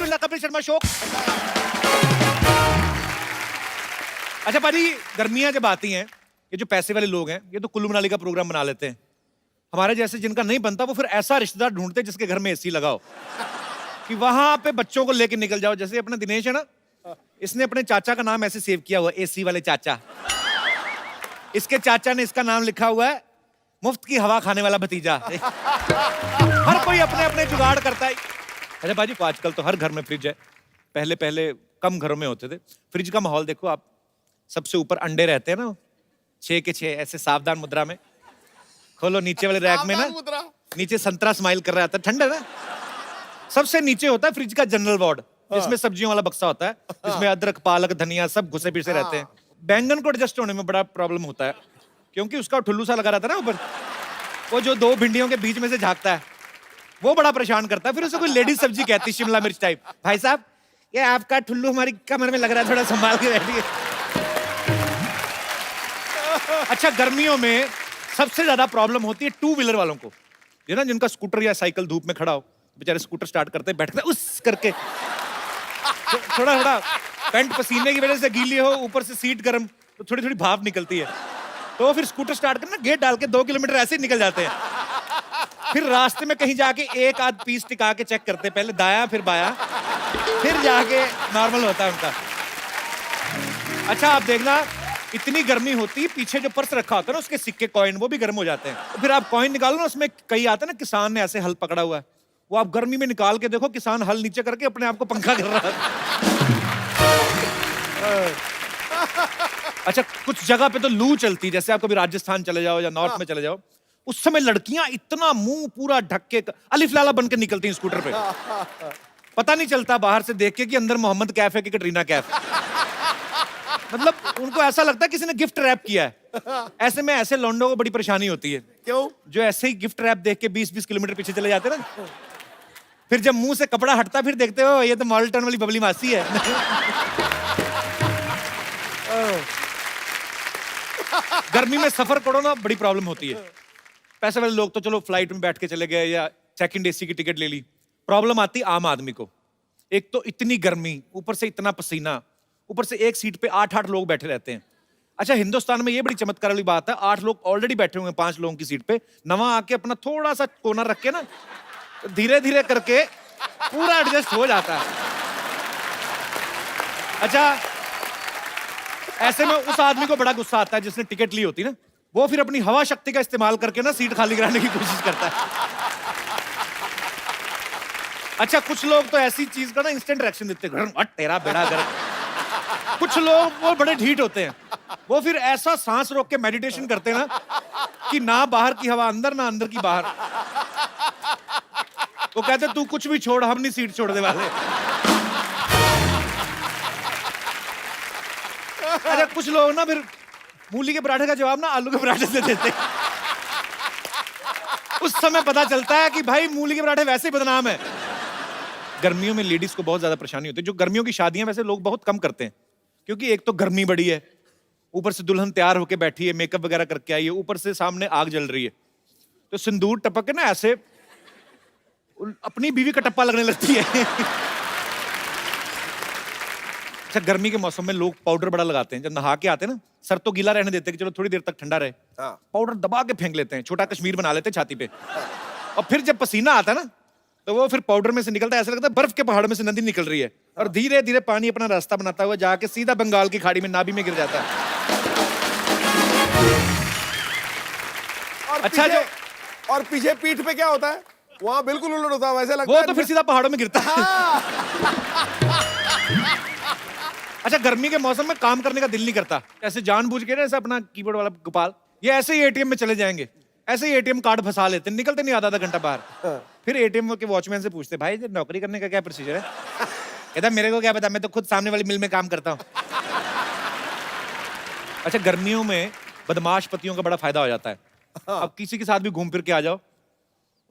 To the Kapil Sharma show. अच्छा पाजी, गर्मियां जब आती हैं, ये जो पैसे वाले लोग हैं ये तो कुल्लू मनाली का प्रोग्राम बना लेते हैं। हमारे जैसे जिनका नहीं बनता वो फिर ऐसा रिश्तेदार ढूंढते हैं जिसके घर में एसी लगाओ कि वहां पे बच्चों को लेके निकल जाओ। जैसे अपना दिनेश है ना, इसने अपने चाचा का नाम ऐसे सेव किया हुआ, एसी वाले चाचा। इसके चाचा ने इसका नाम लिखा हुआ है मुफ्त की हवा खाने वाला भतीजा। हर कोई अपने अपने जुगाड़ करता है। अरे बाजी, आजकल तो हर घर में फ्रिज है। पहले पहले कम घरों में होते थे। फ्रिज का माहौल देखो आप, सबसे ऊपर अंडे रहते हैं ना, 6 के 6 ऐसे सावधान मुद्रा में। खोलो नीचे वाले रैक में ना, नीचे संतरा स्माइल कर रहा था, ठंड है ना। सबसे नीचे होता है फ्रिज का जनरल वार्ड, जिसमें सब्जियों वाला बक्सा होता है, जिसमें अदरक पालक धनिया सब घुसे पिसे रहते हैं। बैंगन को एडजस्ट होने में बड़ा प्रॉब्लम होता है, क्योंकि उसका ठुल्लू सा लगा रहता है ना ऊपर, वो जो 2 भिंडियों के बीच में से झांकता है वो बड़ा परेशान करता है। फिर उसे कोई लेडीज सब्जी कहती, शिमला मिर्च टाइप। भाई साहब, ये आपका ठुल्लू हमारी कमर में लग रहा है, थोड़ा संभाल के बैठिए। अच्छा, गर्मियों में सबसे ज्यादा प्रॉब्लम होती है 2 व्हीलर वालों को। ये ना, जिनका स्कूटर या साइकिल धूप में खड़ा हो, बेचारे स्कूटर स्टार्ट करते बैठते उस करके, थोड़ा थोड़ा पैंट पसीने की वजह से गीली हो, ऊपर से सीट गर्म, तो थोड़ी थोड़ी भाप निकलती है। तो फिर स्कूटर स्टार्ट करना, गेट डाल के 2 किलोमीटर ऐसे ही निकल जाते हैं। फिर रास्ते में कहीं जाके एक आध पीस टिका के चेक करते, पहले दाया फिर बाया, फिर जाके नॉर्मल होता है उनका। अच्छा आप देखना, इतनी गर्मी होती है, पीछे जो पर्स रखा होता है ना, उसके सिक्के कॉइन वो भी गर्म हो जाते हैं। तो फिर आप कॉइन निकालो ना, उसमें कई आते हैं ना, किसान ने ऐसे हल पकड़ा हुआ है, वो आप गर्मी में निकाल के देखो, किसान हल नीचे करके अपने आप को पंखा कर रहा है। अच्छा, कुछ जगह पे तो लू चलती है, जैसे आप कभी राजस्थान चले जाओ या नॉर्थ में चले जाओ, उस समय लड़कियां इतना मुंह पूरा ढक के अलिफ लाला बन के निकलती हैं स्कूटर पे। पता नहीं चलता बाहर से देख के कि अंदर मोहम्मद कैफ है कि कटरीना कैफ। मतलब उनको ऐसा लगता है किसी ने गिफ्ट रैप किया है। ऐसे में ऐसे लौंडों को बड़ी परेशानी होती है। क्यों? जो ऐसे ही गिफ्ट रैप देख के 20-20 किलोमीटर पीछे चले जाते हैं ना, फिर जब मुंह से कपड़ा हटता फिर देखते हो ये तो मॉडल टाउन वाली बबली मासी है। गर्मी में सफर करो ना, बड़ी प्रॉब्लम होती है। पैसे वाले लोग तो चलो फ्लाइट में बैठ के चले गए या चेक इन एसी की टिकट ले ली। प्रॉब्लम आती आम आदमी को। एक तो इतनी गर्मी, ऊपर से इतना पसीना, ऊपर से एक सीट पे 8-8 लोग बैठे रहते हैं। अच्छा, हिंदुस्तान में ये बड़ी चमत्कार वाली बात है, 8 लोग ऑलरेडी बैठे हुए हैं 5 लोगों की सीट पे, नवा आके अपना थोड़ा सा कोना रख के ना, धीरे धीरे करके पूरा एडजस्ट हो जाता है। अच्छा, ऐसे में उस आदमी को बड़ा गुस्सा आता है जिसने टिकट ली होती ना, वो फिर अपनी हवा शक्ति का इस्तेमाल करके ना सीट खाली कराने की कोशिश करता है। अच्छा, कुछ लोग तो ऐसी चीज का ना इंस्टेंट रिएक्शन देते हैं, तेरा बेड़ा गर्क। कुछ लोग वो बड़े ढीठ होते हैं, वो फिर ऐसा सांस रोक के मेडिटेशन करते हैं ना कि ना बाहर की हवा अंदर ना अंदर की बाहर। वो कहते तू कुछ भी छोड़, हम नहीं सीट छोड़ने वाले। अच्छा, कुछ लोग ना फिर मूली के पराठे का जवाब ना आलू के पराठे से देते हैं। उस समय पता चलता है कि भाई मूली के पराठे वैसे ही बदनाम है। गर्मियों में लेडीज को बहुत ज्यादा परेशानी होती है। जो गर्मियों की शादियां वैसे लोग बहुत कम करते हैं, क्योंकि एक तो गर्मी बड़ी है, ऊपर से दुल्हन तैयार होके बैठी है, मेकअप वगैरह करके आई है, ऊपर से सामने आग जल रही है, तो सिंदूर टपक के ना ऐसे अपनी बीवी का टप्पा लगने लगती है। अच्छा, गर्मी के मौसम में लोग पाउडर बड़ा लगाते हैं। जब नहा के आते हैं ना, सर तो गीला रहने देते हैं कि चलो थोड़ी देर तक ठंडा रहे, पाउडर दबा के फेंक लेते हैं, छोटा कश्मीर बना लेते हैं छाती पे। और फिर जब पसीना आता है ना, तो वो फिर पाउडर में से निकलता है, ऐसा लगता है बर्फ के पहाड़ में से नदी निकल रही है, और धीरे धीरे पानी अपना रास्ता बनाता हुआ जाके सीधा बंगाल की खाड़ी में नाभि में गिर जाता है। अच्छा, जो और पीछे पीठ पे क्या होता है? वहां बिल्कुल उलट होता है, वैसे लगता है वो तो फिर सीधा पहाड़ों में गिरता है। अच्छा, गर्मी के मौसम में काम करने का दिल नहीं करता, ऐसे जानबूझ के ना, ऐसे अपना कीबोर्ड वाला गोपाल ये ऐसे ही एटीएम में चले जाएंगे, ऐसे ही एटीएम कार्ड फंसा लेते हैं, निकलते नहीं आधा घंटा बाहर। फिर एटीएम के वॉचमैन से पूछते, भाई नौकरी करने का क्या प्रोसीजर है? कहता मेरे को क्या पता, मैं तो खुद सामने वाली मिल में काम करता हूँ। अच्छा, गर्मियों में बदमाश पतियों का बड़ा फायदा हो जाता है। अब किसी के साथ भी घूम फिर के आ जाओ,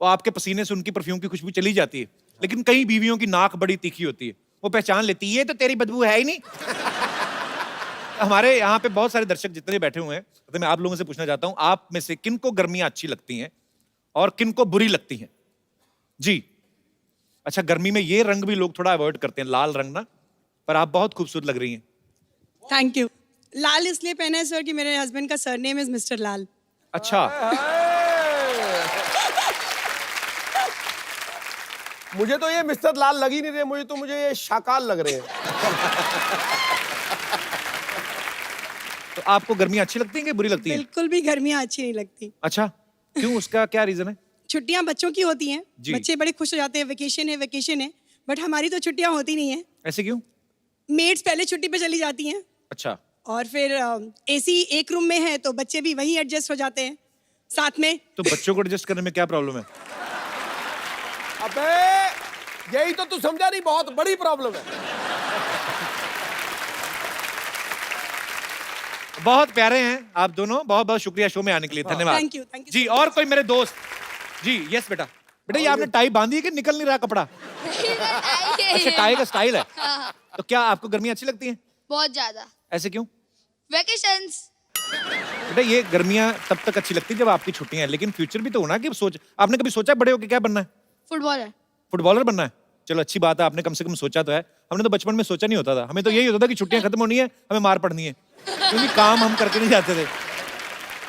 वो आपके पसीने से उनकी परफ्यूम की खुशबू चली जाती है, लेकिन कई बीवियों की नाक बड़ी तीखी होती है, वो पहचान लेती है, ये तो तेरी बदबू है ही नहीं। हमारे यहाँ पे बहुत सारे दर्शक जितने बैठे हुए हैं, तो मैं आप लोगों से पूछना चाहता हूं, आप में से किनको गर्मियां अच्छी लगती हैं और किनको बुरी लगती हैं? जी, अच्छा, गर्मी में ये रंग भी लोग थोड़ा अवॉइड करते हैं, लाल रंग ना, पर आप बहुत खूबसूरत लग रही हैं। Thank you. लाल इसलिए पहना है सर कि मेरे हस्बैंड का सरनेम इज मिस्टर लाल। अच्छा, मुझे तो ये मिस्टर लाल लग ही नहीं रहे, मुझे ये शाकाल लग रहे हैं। तो आपको गर्मियां अच्छी लगती हैं कि बुरी लगती हैं? बिल्कुल भी गर्मियाँ अच्छी नहीं लगती। अच्छा, क्यों, उसका क्या रीजन है? छुट्टियां बच्चों की होती हैं, जी। बच्चे बड़े खुश हो जाते हैं, वेकेशन है, बट हमारी तो छुट्टियां होती नहीं है। ऐसे क्यों? मेड्स पहले छुट्टी पे चली जाती हैं अच्छा, और फिर एसी एक रूम में है तो बच्चे भी वहीं एडजस्ट हो जाते हैं साथ में। तो बच्चों को एडजस्ट करने में क्या प्रॉब्लम है? अबे यही तो तू समझा नहीं, बहुत बड़ी प्रॉब्लम है। बहुत प्यारे हैं आप दोनों, बहुत बहुत शुक्रिया शो में आने के लिए, धन्यवाद। Thank you, thank you ji, so और कोई मेरे दोस्त? जी, यस बेटा। बेटा ये आपने टाई बांधी है कि निकल नहीं रहा कपड़ा? अच्छा, टाई का स्टाइल है। तो क्या आपको गर्मियां अच्छी लगती हैं? बहुत ज्यादा। ऐसे क्यों? वेकेशंस। बेटा ये गर्मियां तब तक अच्छी लगती है जब आपकी छुट्टियां हैं, लेकिन फ्यूचर भी तो होना कि सोच, आपने कभी सोचा बड़े होके क्या बनना है? फुटबॉलर। फुटबॉलर बनना है? चलो अच्छी बात है, आपने कम से कम सोचा तो है। हमने तो बचपन में सोचा नहीं होता था, हमें तो यही होता था कि छुट्टियां खत्म होनी है, हमें मार पड़नी है, क्योंकि काम हम करके नहीं जाते थे।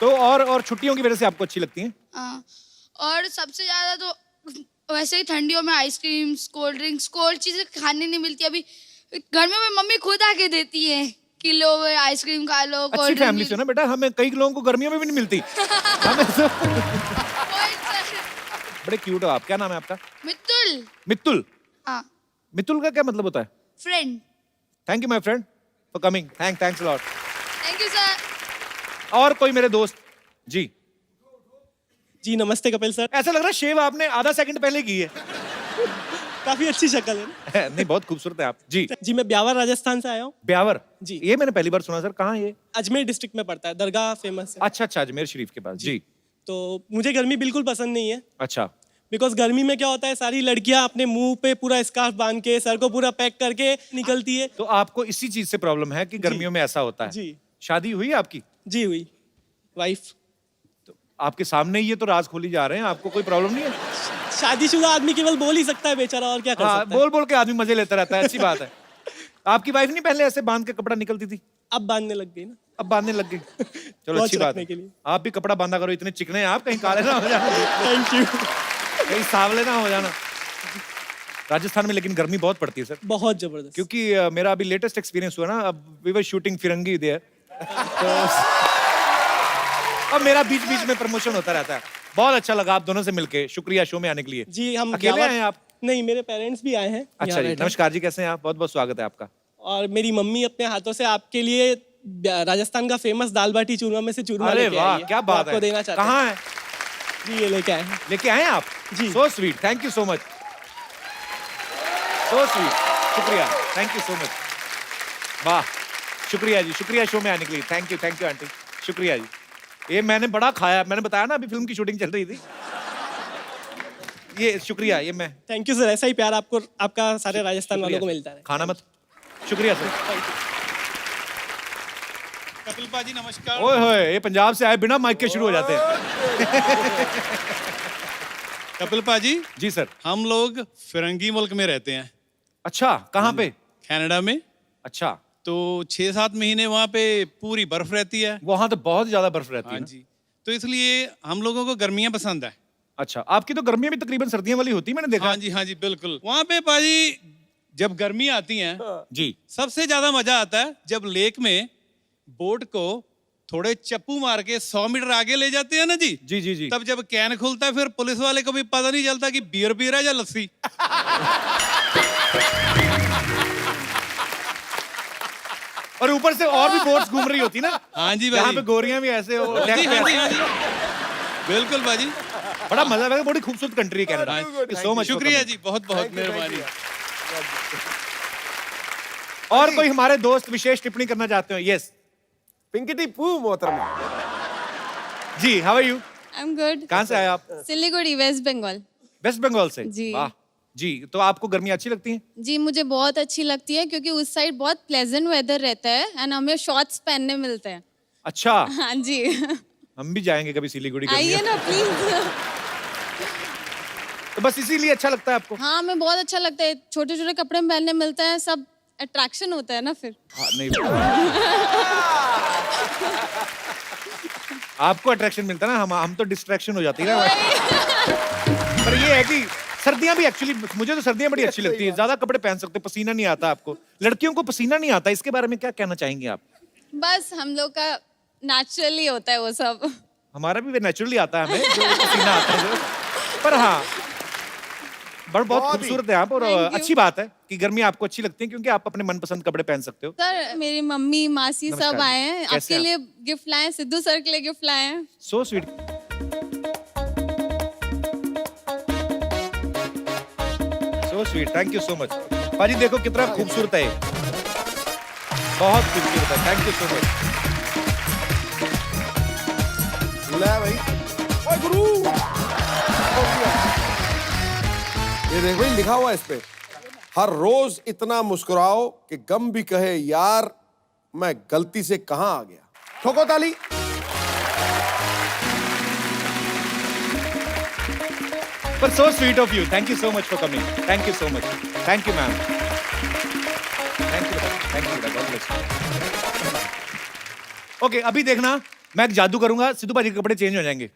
तो और छुट्टियों की वजह से आपको अच्छी लगती हैं? हाँ। और सबसे ज्यादा तो वैसे ही ठंडियों में आइसक्रीम, कोल्ड ड्रिंक्स, कोल्ड चीजें खाने नहीं मिलती। अभी गर्मियों में मम्मी खुद आके देती है कि लो आइसक्रीम खा लो, अच्छी कोल्ड फैमिली से हो ना बेटा, हमें कई लोगों को गर्मियों में भी नहीं मिलती। हमें तो बड़े क्यूट हो आप। क्या नाम है आपका? मित्तुल। मित्तुल। हाँ। मित्तुल का क्या मतलब होता है? Friend. Thank you my friend for coming, thanks a lot. Thank you sir. और कोई मेरे दोस्त? जी जी नमस्ते कपिल सर। ऐसा लग रहा है शेव आपने आधा सेकंड पहले की है। काफी अच्छी शक्ल है। नहीं, बहुत खूबसूरत है आप। जी जी मैं ब्यावर राजस्थान से आया हूँ। ब्यावर? जी। ये मैंने पहली बार सुना सर, कहाँ ये? अजमेर डिस्ट्रिक्ट में पड़ता है, दरगाह फेमस है। अच्छा अच्छा, अजमेर शरीफ के पास। जी। तो मुझे गर्मी बिल्कुल पसंद नहीं है, अच्छा, बिकॉज गर्मी में क्या होता है, सारी लड़कियां अपने मुंह पे पूरा स्कार्फ बांध के, सर को पूरा पैक करके निकलती है। तो आपको इसी चीज से प्रॉब्लम है कि गर्मियों में ऐसा होता है? जी। शादी हुई है आपकी? जी हुई, वाइफ। तो आपके सामने ही ये तो राज खोली जा रहे हैं, आपको कोई प्रॉब्लम नहीं है? शादीशुदा आदमी केवल बोल ही सकता है बेचारा, और क्या कर हाँ, सकता है। बोल बोल के आदमी मजे लेता रहता है, अच्छी बात है। आपकी वाइफ नहीं पहले ऐसे बांध के कपड़ा निकलती थी? अब बांधने लग गई ना। अब बांधने लग गई। चलो बहुत अच्छी बात रखने है। के लिए। आप भी कपड़ा बांधा करो, इतने चिकने हैं आप, कहीं काले ना हो जाना, थैंक यू। कहीं सांवले ना हो जाना। राजस्थान में लेकिन गर्मी बहुत पड़ती है सर, बहुत जबरदस्त। क्योंकि मेरा अभी लेटेस्ट एक्सपीरियंस हुआ ना, अब we were shooting Firangi there, तो अब मेरा बीच बीच में प्रमोशन होता रहता है। बहुत अच्छा लगा आप दोनों से मिलके, शुक्रिया शो में आने के लिए। जी हम अकेले ब्यावर- आए हैं आप? नहीं, मेरे पेरेंट्स भी आए हैं। अच्छा यहाँ जी, बैठे हैं। नमस्कार जी, कैसे हैं आप? बहुत बहुत स्वागत है आपका। और मेरी मम्मी अपने हाथों से आपके लिए राजस्थान का फेमस दाल बाटी चूरमा में से चूरमा अरे लेके आई वाह, है। क्या वो बात आपको है। देना चाहते हैं। कहाँ है? जी ये लेके आए हैं। लेके आए हैं आप? जी। So sweet, thank you so much, so sweet, शुक्रिया, थैंक यू सो मच। वाह, शुक्रिया जी, शुक्रिया शो में आने के लिए। थैंक यू आंटी, शुक्रिया जी। ये मैंने बड़ा खाया, मैंने बताया ना अभी फिल्म की शूटिंग चल रही थी। ये शुक्रिया, ये मैं थैंक यू सर, ऐसा ही प्यार आपको, आपका सारे राजस्थान वालों को मिलता है। खाना मत। शुक्रिया सर। कपिल पाजी नमस्कार। ओए होए, ये पंजाब से आए बिना माइक के शुरू हो जाते हैं। कपिल पाजी, जी सर। हम लोग फिरंगी मुल्क में रहते हैं, अच्छा, कहाँ पे? कनाडा में। अच्छा, तो 6-7 महीने वहाँ पे पूरी बर्फ रहती है। वहां तो बहुत ज्यादा बर्फ रहती है हाँ ना? जी, तो इसलिए हम लोगों को गर्मियाँ पसंद है। अच्छा, आपकी तो गर्मियां भी तकरीबन सर्दियों वाली होती है, मैंने देखा। हाँ जी बिल्कुल। वहाँ पे पाजी जब गर्मी आती हैं, जी। सबसे ज्यादा मजा आता है जब लेक में बोट को थोड़े चप्पू मार के 100 मीटर आगे ले जाते हैं ना जी। जी जी जी। तब जब कैन खुलता है, फिर पुलिस वाले को भी पता नहीं चलता कि बियर पी रहा है या लस्सी। और ऊपर से और भी बोट्स घूम रही होती ना। हाँ जी यहाँ भाई। पे गोरियां भी ऐसे हो, हाँ deck जी, पे हाँ जी, ऐसे। हाँ जी। बिल्कुल बाजी। बड़ा मजा आएगा, बड़ी खूबसूरत कंट्री है कनाडा। सो मच, शुक्रिया जी, बहुत बहुत मेहरबानी। और कोई हमारे दोस्त विशेष टिप्पणी करना चाहते हो? यस पिंकिटी पू मोहतरमा। जी, how are you? I am good. कहाँ से आए आप? सिलीगुड़ी, वेस्ट बंगाल। वेस्ट बंगाल से? जी। वाह जी, तो आपको गर्मियाँ अच्छी लगती हैं? जी मुझे बहुत अच्छी लगती है क्योंकि उस साइड बहुत प्लेजेंट वेदर रहता है एंड हमें शॉर्ट्स पहनने मिलते हैं। अच्छा, हाँ जी। हम भी जाएंगे कभी सिलीगुड़ी आइए गर्मियों। ना प्लीज। तो तो बस इसीलिए अच्छा लगता है आपको? हाँ हमें बहुत अच्छा लगता है, छोटे छोटे कपड़े पहनने मिलते हैं, सब अट्रैक्शन होता है ना फिर। हाँ, नहीं आपको अट्रैक्शन मिलता है ना, हम तो डिस्ट्रैक्शन हो जाती है ना। पर ये है कि सर्दियां भी एक्चुअली, मुझे तो सर्दियां बड़ी अच्छी लगती है, ज्यादा कपड़े पहन सकते हो, पसीना नहीं आता आपको। लड़कियों को पसीना नहीं आता, इसके बारे में क्या कहना चाहेंगे आप? बस हम लोग का नेचुरली होता है वो सब। हमारा भी नेचुरली आता है हमें, जो पसीना आता है जो। पर हाँ, बहुत खूबसूरत है आप, और Thank you. अच्छी बात है कि गर्मी आपको अच्छी लगती है क्योंकि आप अपने मनपसंद कपड़े पहन सकते हो। सर मेरी मम्मी मासी नमस्कार सब जी। आए हैं, कैसे आपके हैं लिए गिफ्ट लाए हैं, सिद्धू सर के लिए गिफ्ट लाए हैं। So sweet. So sweet, thank you so much. पाजी देखो कितना खूबसूरत है, बहुत खूबसूरत है, थैंक यू सो मच। ले भाई, ओए गुरु, ये देख भाई लिखा हुआ है इस पे, हर रोज इतना मुस्कुराओ कि गम भी कहे यार मैं गलती से कहां आ गया। ठोको ताली। पर so sweet of you, thank you so much for coming, thank you so much, thank you ma'am, thank you, God bless you. Okay, अभी देखना मैं एक जादू करूंगा, सिद्धू भाजी के कपड़े चेंज हो जाएंगे,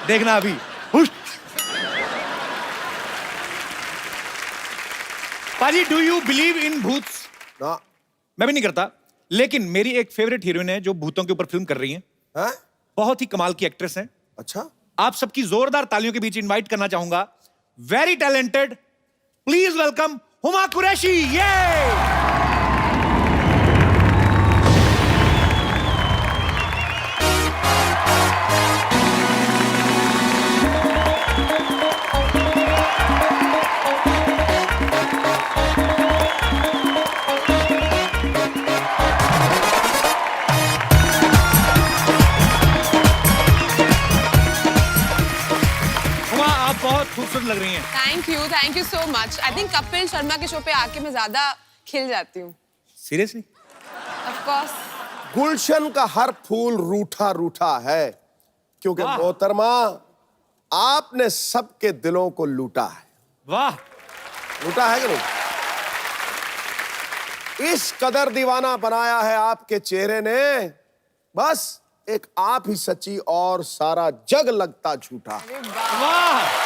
देखना अभी। हुश। पाजी, डू यू बिलीव इन भूत्स? ना। मैं भी नहीं करता, लेकिन मेरी एक फेवरेट हीरोइन है जो भूतों के ऊपर फिल्म कर रही है, हैं? बहुत ही कमाल की एक्ट्रेस है। अच्छा, आप सबकी जोरदार तालियों के बीच इनवाइट करना चाहूंगा, very talented, please welcome Huma Qureshi. ये हुमा, आप बहुत खूबसूरत लग रही हैं। Thank you so much. I think Kapil Sharma के शो पे आके मैं ज्यादा खिल जाती हूँ। सीरियसली? Of course. गुलशन का हर फूल रूठा रूठा है क्योंकि वाह। मोहतरमा आपने सबके दिलों को लूटा है। वाह, लूटा है कि नहीं? इस कदर दीवाना बनाया है आपके चेहरे ने, बस एक आप ही सच्ची और सारा जग लगता झूठा। वाह।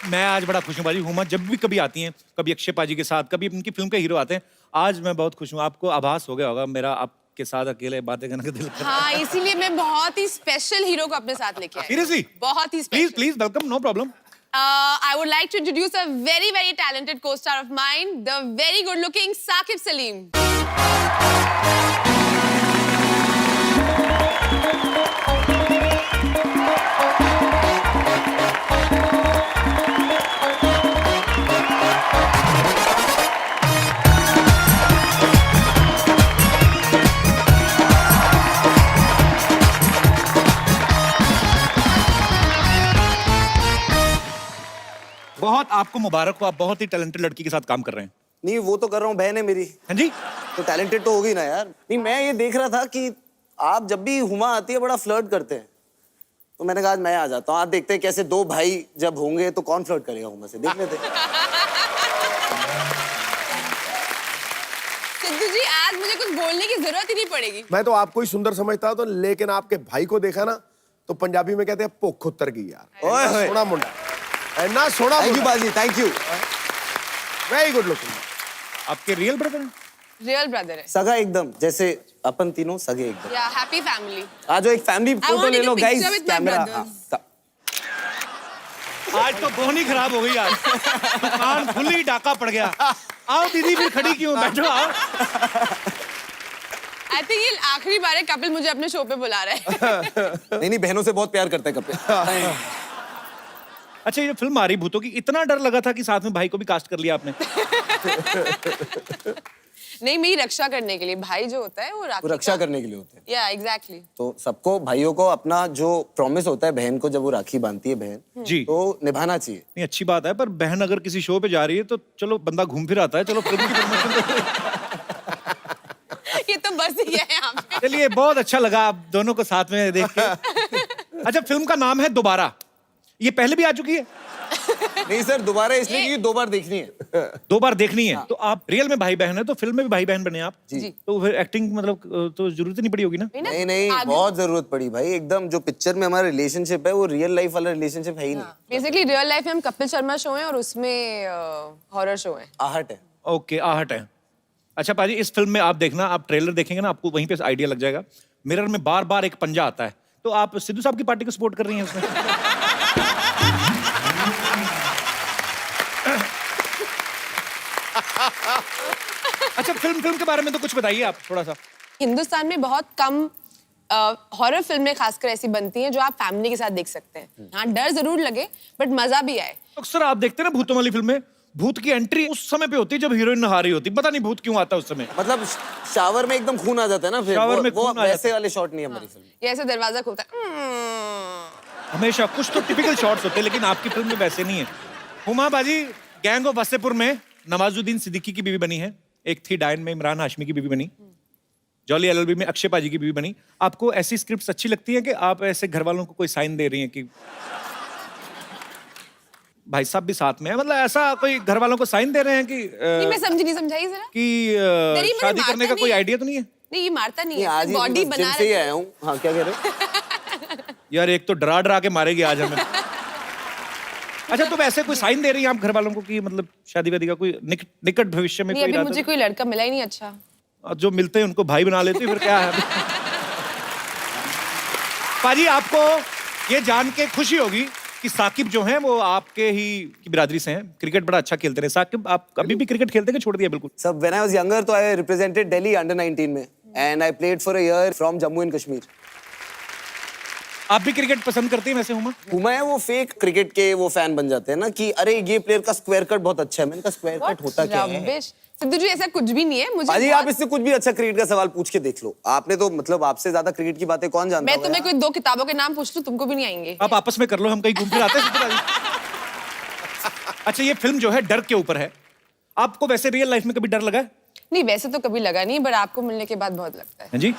मैं आज बड़ा खुश हूँ बाजी। हुमा जब भी कभी आती हैं, कभी अक्षय पाजी के साथ, कभी उनकी फिल्म के हीरो आते हैं, आज मैं बहुत खुश हूँ। आपको आभास हो गया होगा मेरा आपके साथ अकेले बातें करने का दिल करता है। हाँ, इसीलिए मैं बहुत ही स्पेशल हीरो को अपने साथ लेके आई। Seriously? बहुत ही please special. Please welcome, no problem. I would like to introduce a very, very talented co-star of mine, the very good-looking Saqib Salim. बहुत आपको मुबारक हो, आप बहुत ही टैलेंटेड लड़की के साथ काम कर रहे हैं। नहीं वो तो कर रहा हूँ, बहन है मेरी, हाँ जी, तो टैलेंटेड तो होगी ना यार। नहीं मैं ये देख रहा था कि आप जब भी हुमा आती है बड़ा फ्लर्ट करते हैं, तो मैंने कहा आज मैं आ जाता हूँ, आज देखते हैं कैसे दो भाई जब होंगे तो कौन फ्लर्ट करेगा हुमा से, देख लेते हैं। सिद्धू जी, आज मुझे कुछ बोलने की जरूरत ही नहीं पड़ेगी। मैं तो आपको ही सुंदर समझता तो, लेकिन आपके भाई को देखा ना तो पंजाबी में कहते हैं भुख उतर गई यार। ओए होए। सोना मुंडा, इतना सोना। थैंक यू बाजी, thank you. Very good looking. आपके रियल ब्रदर हैं? रियल ब्रदर है। सगा एकदम, जैसे अपन तीनों सगे एकदम। या हैप्पी फैमिली। आज एक फैमिली फोटो want ले to low take a guys, picture with my camera. brothers. आज तो बोनी खराब हो गई यार, दुकान खुली डाका पड़ गया। आओ दीदी, फिर खड़ी क्यों, बैठो आओ। आई थिंक ये आखिरी बार है कपिल मुझे अपने शो पे बुला रहा है। नहीं बहनों से बहुत प्यार करते हैं कपिल। अच्छा, ये फिल्म आ रही भूतों की, इतना डर लगा था कि साथ में भाई को भी कास्ट कर लिया आपने? नहीं, मेरी रक्षा करने के लिए। भाई जो होता है वो रक्षा करने के लिए होते हैं। या एग्जैक्टली। तो सबको भाइयों को अपना जो प्रॉमिस होता है बहन को, जब वो राखी बांधती है बहन जी, तो निभाना चाहिए। नहीं अच्छी बात है, पर बहन अगर किसी शो पे जा रही है तो चलो बंदा घूम फिर आता है। चलो फिल्म की प्रमोशन ये तो बस ही है यहाँ पे। चलिए, बहुत अच्छा लगा आप दोनों को साथ में देख के। अच्छा, फिल्म का नाम है दोबारा। ये पहले भी आ चुकी है? नहीं सर, दोबारा इसलिए कि 2 बार देखनी है। 2 बार देखनी है। तो आप रियल में भाई बहन है, तो फिल्म में भी भाई बहन बने आप। जी। तो फिर एक्टिंग मतलब तो जरूरत नहीं पड़ी होगी ना? नहीं नहीं, बहुत जरूरत पड़ी भाई। एकदम जो पिक्चर में हमारा रिलेशनशिप है वो रियल लाइफ वाला रिलेशनशिप है ही नहीं। बेसिकली रियल लाइफ में हम कपिल शर्मा शो है और उसमें हॉरर शो है। आहट है। ओके, आहट है। अच्छा पाजी, इस फिल्म में आप देखना, आप ट्रेलर देखेंगे ना, आपको वहीं पे आइडिया लग जाएगा। मिरर में बार बार एक पंजा आता है, तो आप सिद्धू साहब की पार्टी को सपोर्ट कर रही हैं उसमें? अच्छा, फिल्म के बारे में तो कुछ बताइए आप थोड़ा सा। हिंदुस्तान में बहुत कम हॉरर फिल्में खासकर ऐसी बनती हैं जो आप फैमिली के साथ देख सकते हैं। हाँ, डर जरूर लगे बट मजा भी आए। अक्सर आप देखते हैं ना भूतों वाली फिल्में, भूत की एंट्री उस समय पे होती है जब हीरोइन नहा रही होती है। पता नहीं भूत क्यों आता है उस समय। मतलब शावर में एकदम खून आ जाता है ना, फिर शावर में वो खून आ जाता वैसे वाले शॉट नहीं है हमारी फिल्म। ये ऐसे दरवाजा खुलता है। हमेशा कुछ तो टिपिकल शॉट्स होते हैं, लेकिन आपकी फिल्म में वैसे नहीं है। हुमा बाजी गैंग ऑफ वासेपुर में नवाजुद्दीन सिद्दीकी की बीवी बनी है, एक थी डायन में इमरान हाशमी की बीवी बनी, जॉली एलएलबी में अक्षय पाजी की बीवी बनी। आपको ऐसी स्क्रिप्ट्स अच्छी लगती हैं कि आप ऐसे घर वालों को कोई साइन दे रही हैं कि भाई साहब भी साथ में है, मतलब ऐसा कोई घर वालों को साइन दे रहे हैं कि नहीं, मैं नहीं समझाई जरा कि शादी करने का कोई आइडिया तो नहीं है? नहीं, ये मारता नहीं आज है, ही बॉडी बस बना जिम से ही आया हूँ। हाँ, क्या कह रहे हो? यार एक तो डरा के मारेगी आज हमें। अच्छा, तो वैसे कोई साइन दे रही हैं आप घर वालों को कि मतलब शादी वादी का कोई निकट भविष्य में नहीं, कोई अभी इरादा? मुझे कोई लड़का मिला ही नहीं अच्छा। और जो मिलते हैं उनको भाई बना लेते हैं, फिर क्या है? पाजी, आपको ये जान के खुशी होगी कि साकिब जो हैं वो आपके ही की बिरादरी से हैं, क्रिकेट बड़ा अच्छा खेलते रहे। साकिब, आप अभी भी क्रिकेट खेलते हैं कि छोड़ दिया बिल्कुल? सब व्हेन आई वाज यंगर तो आई रिप्रेजेंटेड दिल्ली अंडर 19 में and I played for a year from Jammu and Kashmir. आप भी क्रिकेट पसंद करती हैं वैसे हुमा? हुमा है वो फेक क्रिकेट के वो फैन बन जाते हैं ना कि अरे ये प्लेयर का स्क्वायर कट बहुत अच्छा है। मैंने कहा स्क्वायर कट होता क्या है? Rubbish। सिद्धू जी, ऐसा कुछ भी नहीं है। मुझे अजी बहुत- आप इससे कुछ भी अच्छा क्रिकेट का सवाल पूछ के देख लो। आपने तो मतलब आपसे ज्यादा क्रिकेट की बातें कौन जानता मैं होगा तुम्हें यार? कोई 2 किताबों के नाम पूछ लूं, तुमको भी नहीं आएंगे। आप आपस में कर लो, हम कहीं घूम फिर आते हैं। अच्छा, ये फिल्म जो है डर के ऊपर है। आपको वैसे रियल लाइफ में कभी डर लगा है? नहीं, वैसे तो कभी लगा नहीं, बट आपको मिलने के बाद बहुत लगता है। हाँ जी।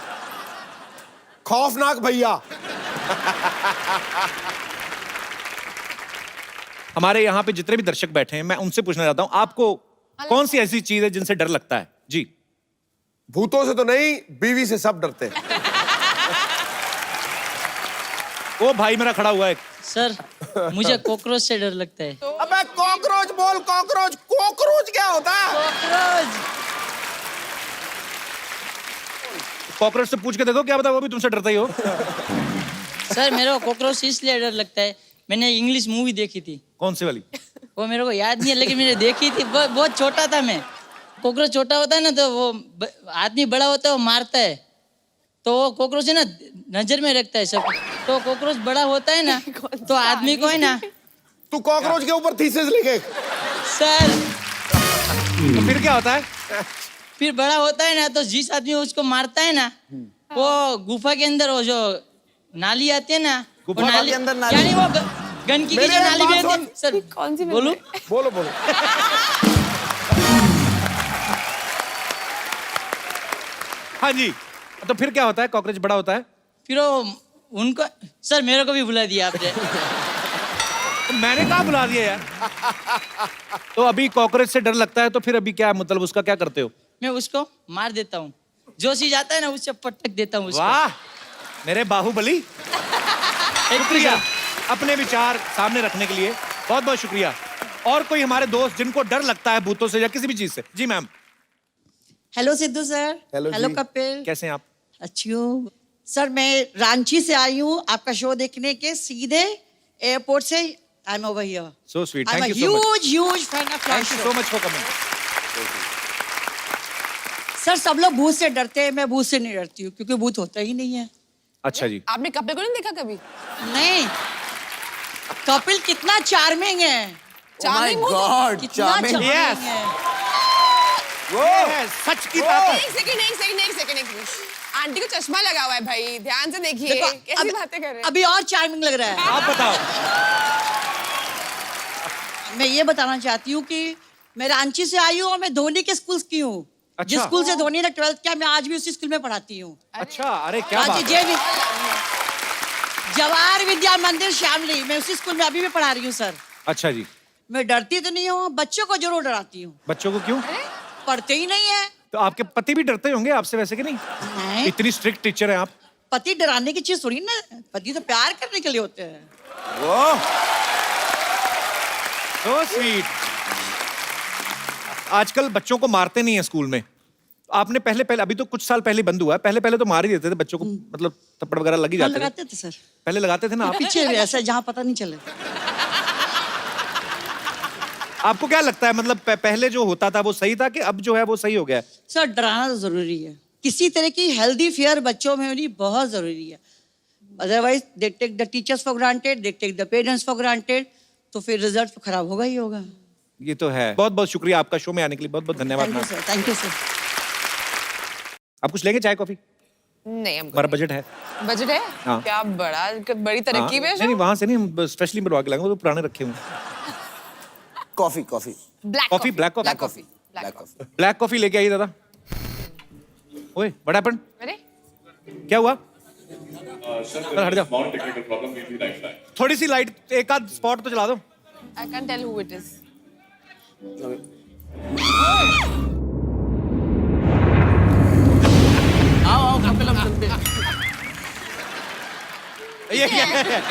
खौफनाक भैया। हमारे यहाँ पे जितने भी दर्शक बैठे हैं, मैं उनसे पूछना चाहता हूँ, आपको कौन सी ऐसी चीज है जिनसे डर लगता है? जी। भूतों से तो नहीं, बीवी से सब डरते हैं। वो भाई मेरा खड़ा हुआ है। सर, मुझे कॉकरोच से डर लगता है। अबे कॉकरोच बोल, कॉकरोच। कॉकरोच क्या होता है? कॉकरोच से पूछ के देखो, क्या पता वो भी तुमसे डरता ही हो। सर, मेरे को कॉकरोच से इसलिए डर लगता है, मैंने इंग्लिश मूवी देखी थी। कौन सी वाली? वो मेरे को याद नहीं है, लेकिन मैंने देखी थी। बहुत छोटा था मैं। कॉकरोच छोटा होता है ना, तो वो आदमी बड़ा होता है, वो मारता है, तो वो कॉकरोच है ना नजर में रखता है सब। तो कॉकरोच बड़ा होता है ना, तो आदमी को है ना। तू कॉकरोच के ऊपर थीसिस लिखे। सर, तो फिर क्या होता है? फिर बड़ा होता है ना, तो जिस आदमी उसको मारता है ना, वो गुफा के अंदर वो जो नाली आती है ना, वो गुफा के अंदर नाली? यानी वो गंदगी की जो नाली भी आती है। सर, कौन सी बोलो? बोलो बोलो। हाँ जी। तो फिर क्या होता है? कॉकरोच बड़ा होता है, फिर वो उनको, सर मेरे को भी बुला दिया आपने। तो मैंने कहा बुला दिया यार। तो अभी कॉकरोच से डर लगता है, तो फिर अभी क्या मतलब उसका क्या करते हो? मैं उसको मार देता हूँ, जो चीज आता है ना उससे पटक देता हूँ उसको। वाह, मेरे बाहुबली। शुक्रिया अपने विचार सामने रखने के लिए, बहुत बहुत शुक्रिया। और कोई हमारे दोस्त जिनको डर लगता है भूतों से या किसी भी चीज से? जी ma'am. Hello Sidhu sir. Hello hello जी। कपिल। कैसे हैं आप? अच्छी हूँ सर। मैं रांची से आई हूँ आपका शो देखने के, सीधे एयरपोर्ट से। I am over here. So sweet, I am thank you so much. Huge fan of your thank you show. So much for coming. Sir, सब लोग भूत से डरते हैं, मैं भूत से नहीं डरती हूँ, क्योंकि भूत होता ही नहीं है। अच्छा जी। आपने कपिल को नहीं देखा कभी? नहीं, कपिल कितना चार्मिंग है। Charming हो तो- गॉड, कितना चार्मिंग। Charming Yes. है। ये है सच की ताकत। एक सेकंड। आंटी को चश्मा लगा हुआ है भाई, ध्यान से देखिए। देखो, कैसी बातें कर रहे हैं? अभी और चार्मिंग लग रहा है। आप बताओ। मैं ये बताना चाहती हूँ कि मैं रांची से आई हूँ और मैं धोनी के स्कूल की हूँ। अच्छा। जिस स्कूल से धोनी ने 12th किया, मैं आज भी उसी स्कूल में पढ़ाती हूँ। अच्छा, अरे क्या रांची बात है। जवाहर विद्या मंदिर श्यामली, मैं उसी स्कूल में अभी भी पढ़ा रही हूँ सर। अच्छा जी। मैं डरती तो नहीं हूँ, बच्चों को जरूर डराती हूँ। बच्चों को क्यों? पढ़ते ही नहीं है। तो आपके पति भी डरते होंगे आपसे वैसे कि नहीं? नहीं। इतनी स्ट्रिक्ट टीचर है आप। पति डराने की चीज थोड़ी ना, पति तो प्यार करने के लिए होते हैं। So sweet. आजकल बच्चों को मारते नहीं है स्कूल में। आपने पहले अभी तो कुछ साल पहले बंद हुआ है, पहले तो मार ही देते थे बच्चों को, मतलब थप्पड़ वगैरह लग ही जाते थे। लगाते थे सर, पहले लगाते थे ना आप? पीछे भी ऐसा जहाँ पता नहीं चले। आपको क्या लगता है, मतलब पहले जो होता था वो सही था कि अब जो है वो सही हो गया है? सर डराना तो जरूरी है, किसी तरह की हेल्दी फियर बच्चों में होनी बहुत जरूरी है। Otherwise they take the teachers for granted, they take the parents for granted, तो फिर रिजल्ट तो खराब होगा ही होगा। ये तो है। बहुत बहुत शुक्रिया आपका शो में आने के लिए, बहुत बहुत धन्यवाद। Thank you sir, thank you sir. आप कुछ लेंगे चाय कॉफी? नहीं, हमारा बजट है। बजट है? हाँ। क्या बड़ी तरक्की में। नहीं वहां से नहीं, हम स्पेशली बनवा के लाएंगे, वो तो पुराने रखे हुए। Coffee black coffee, black coffee, black coffee. Black coffee लेके आइए दादा। ओए व्हाट हैपेंड? अरे क्या हुआ? सर हट जाओ, थोड़ी सी लाइट, एक आध स्पॉट तो चला दो। I can't tell who it is. आओ कपिल हम चलते हैं। ये क्या है?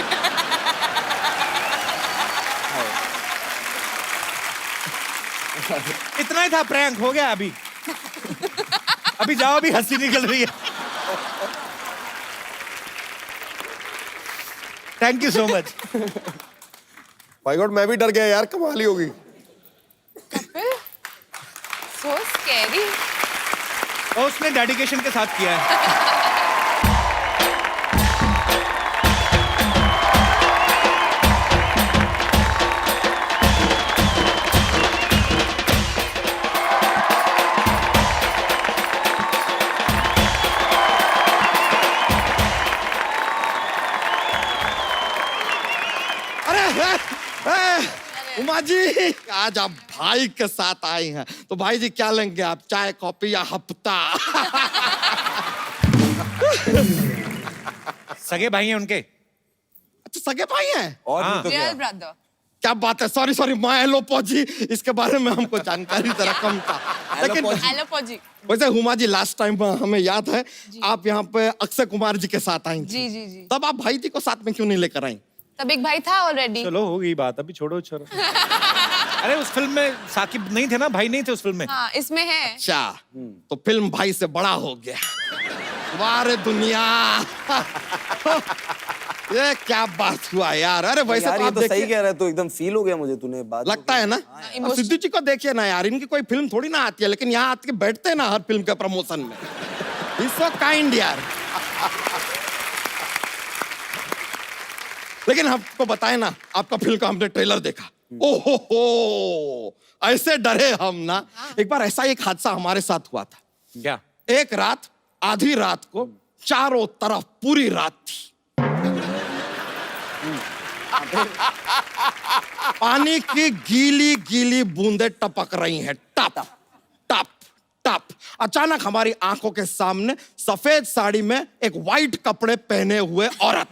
इतना ही था, प्रैंक हो गया। अभी अभी जाओ, अभी हंसी निकल रही है। Thank you so much. My God, मैं भी डर गया यार, कमाल ही होगी। Kapil, so scary. और उसने डेडिकेशन के साथ किया है। उमा जी, आज आप भाई के साथ आई हैं, तो भाई जी क्या लेंगे आप, चाय कॉफी या हफ्ता? सगे भाई हैं उनके। अच्छा सगे भाई हैं? और नहीं तो क्या? Real brother. क्या बात है, सॉरी मैं एलोपॉजी, इसके बारे में हमको जानकारी जरा कम था। लेकिन एलोपॉजी। वैसे हुमा जी, लास्ट टाइम हमें याद है आप यहाँ पे अक्षय कुमार जी के साथ आई थी। जी। तब आप भाई जी को साथ में क्यों नहीं लेकर आई? तब एक भाई था ऑलरेडी। चलो हो गई बात, अभी छोड़ो। अरे उस फिल्म में साकिब नहीं थे ना, भाई नहीं थे उस फिल्म में। हाँ, इसमें है। अच्छा, तो फिल्म भाई से बड़ा हो गया। वारे दुनिया। ये क्या बात हुआ यार। अरे वैसे यार तो ये आप तो सही देखिए, कह रहा है, तो एकदम फील हो गया मुझे, तूने बात लगता है ना। अब सिद्धू जी को देखिए ना यार, इनकी कोई फिल्म थोड़ी ना आती है, लेकिन यहाँ आके बैठते हैं ना हर फिल्म के प्रमोशन में। He's so kind यार। लेकिन आपको बताए ना, आपका फिल्म का हमने ट्रेलर देखा, ओहो ऐसे डरे हम ना। एक बार ऐसा एक हादसा हमारे साथ हुआ था। क्या? एक रात, आधी रात को चारों तरफ पूरी रात थी, पानी की गीली गीली बूंदें टपक रही हैं, टप टप टप। अचानक हमारी आंखों के सामने सफेद साड़ी में एक वाइट कपड़े पहने हुए औरत,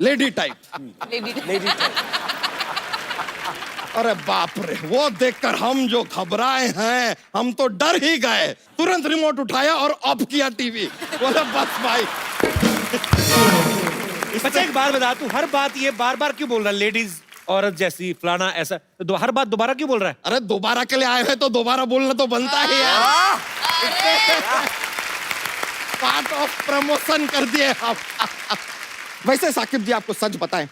लेडी टाइप। अरे बाप रे, वो देखकर हम जो घबराए हैं, हम तो डर ही गए। तुरंत रिमोट उठाया और ऑफ किया टीवी। बोला बस भाई। बच्चा एक बात बता, तू हर बात ये बार बार क्यों बोल रहा है, लेडीज औरत जैसी फलाना ऐसा, तो हर बात दोबारा क्यों बोल रहा है? अरे दोबारा के लिए आए हैं तो दोबारा बोलना तो बनता ही है। पार्ट ऑफ प्रमोशन कर दिए आप। वैसे साकिब जी, आपको सच बताएं,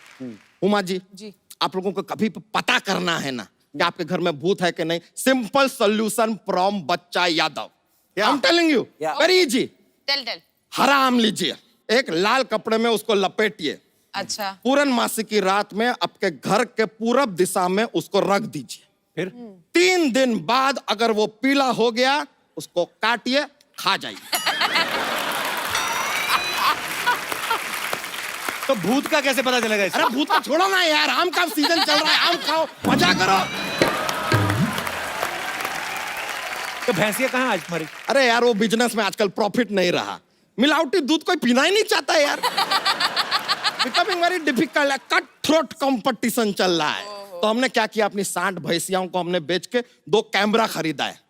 उमा जी, आप लोगों को कभी पता करना है ना कि आपके घर में भूत है कि नहीं, simple solution from Bachcha Yadav. I am telling you, very easy. टेल। हरा आम लीजिए, एक लाल कपड़े में उसको लपेटिए, अच्छा। पूर्णमासी की रात में आपके घर के पूरब दिशा में उसको रख दीजिए। फिर 3 दिन बाद अगर वो पीला हो गया, उसको काटिए, खा जाइए। तो भूत का कैसे पता चलेगा इसका? अरे भूत का छोड़ो ना यार, आम का सीजन चल रहा है, आम खाओ, मजा करो। तो भैंसिया कहाँ आज तुम्हारी? अरे यार, वो बिजनेस में आजकल प्रॉफिट नहीं रहा, मिलावटी दूध कोई पीना ही नहीं चाहता है यार। बिकमिंग वेरी डिफिकल्ट है, कट थ्रोट कंपटीशन चल रहा है। तो हमने क्या किया, अपनी 60 भैंसियों को हमने बेच के 2 कैमरा खरीदा है।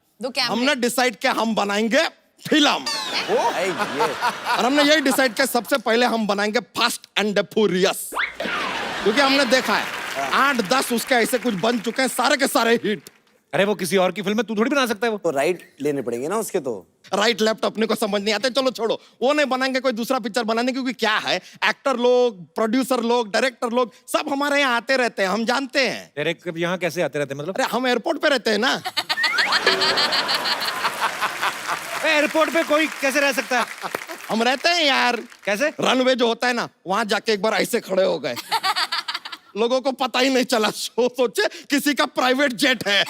हमने डिसाइड किया हम बनाएंगे फिल्म, और हमने यही डिसाइड किया सबसे पहले हम बनाएंगे फास्ट एंड फ्यूरियस, क्योंकि हमने देखा है 8-10 उसके ऐसे कुछ बन चुके हैं, सारे के सारे हिट। अरे वो किसी और की फिल्म है, तू थोड़ी बना सकता है वो। तो राइट लेने पड़ेंगे ना उसके। तो राइट लेफ्ट अपने को समझ नहीं आते, चलो छोड़ो, वो नहीं बनाएंगे, कोई दूसरा पिक्चर बनाएंगे, क्योंकि क्या है, एक्टर लोग, प्रोड्यूसर लोग, डायरेक्टर लोग सब हमारे यहाँ आते रहते हैं, हम जानते हैं। डायरेक्टर यहाँ कैसे आते रहते हैं मतलब? अरे हम एयरपोर्ट पे रहते हैं ना। एयरपोर्ट पे कोई कैसे रह सकता है? हम रहते हैं यार। कैसे? रनवे जो होता है ना, वहां जाके एक बार ऐसे खड़े हो गए, लोगों को पता ही नहीं चला, सोचे किसी का प्राइवेट जेट है।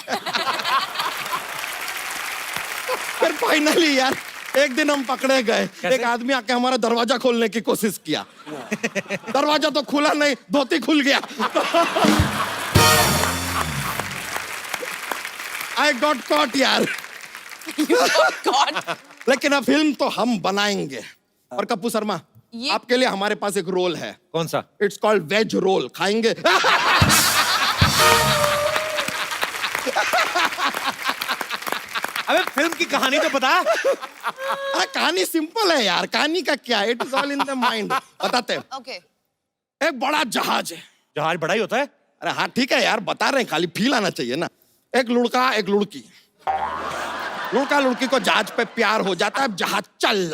फिर फाइनली यार एक दिन हम पकड़े गए, एक आदमी आके हमारा दरवाजा खोलने की कोशिश किया। दरवाजा तो खुला नहीं, धोती खुल गया। आई गॉट कॉट यार। लेकिन अब फिल्म तो हम बनाएंगे। और कप्पू शर्मा, आपके लिए हमारे पास एक रोल है। कौन सा? इट्स कॉल्ड वेज रोल, खाएंगे? अबे फिल्म की कहानी तो बता। अरे कहानी सिंपल है यार, कहानी का क्या है, it is all in the mind. बताते हैं। ओके। एक बड़ा जहाज है। जहाज बड़ा ही होता है? अरे हाँ ठीक है यार, बता रहे हैं, खाली फील आना चाहिए ना। एक लड़का एक लड़की, लड़का लड़की को जहाज पे प्यार हो जाता है, जहाज चल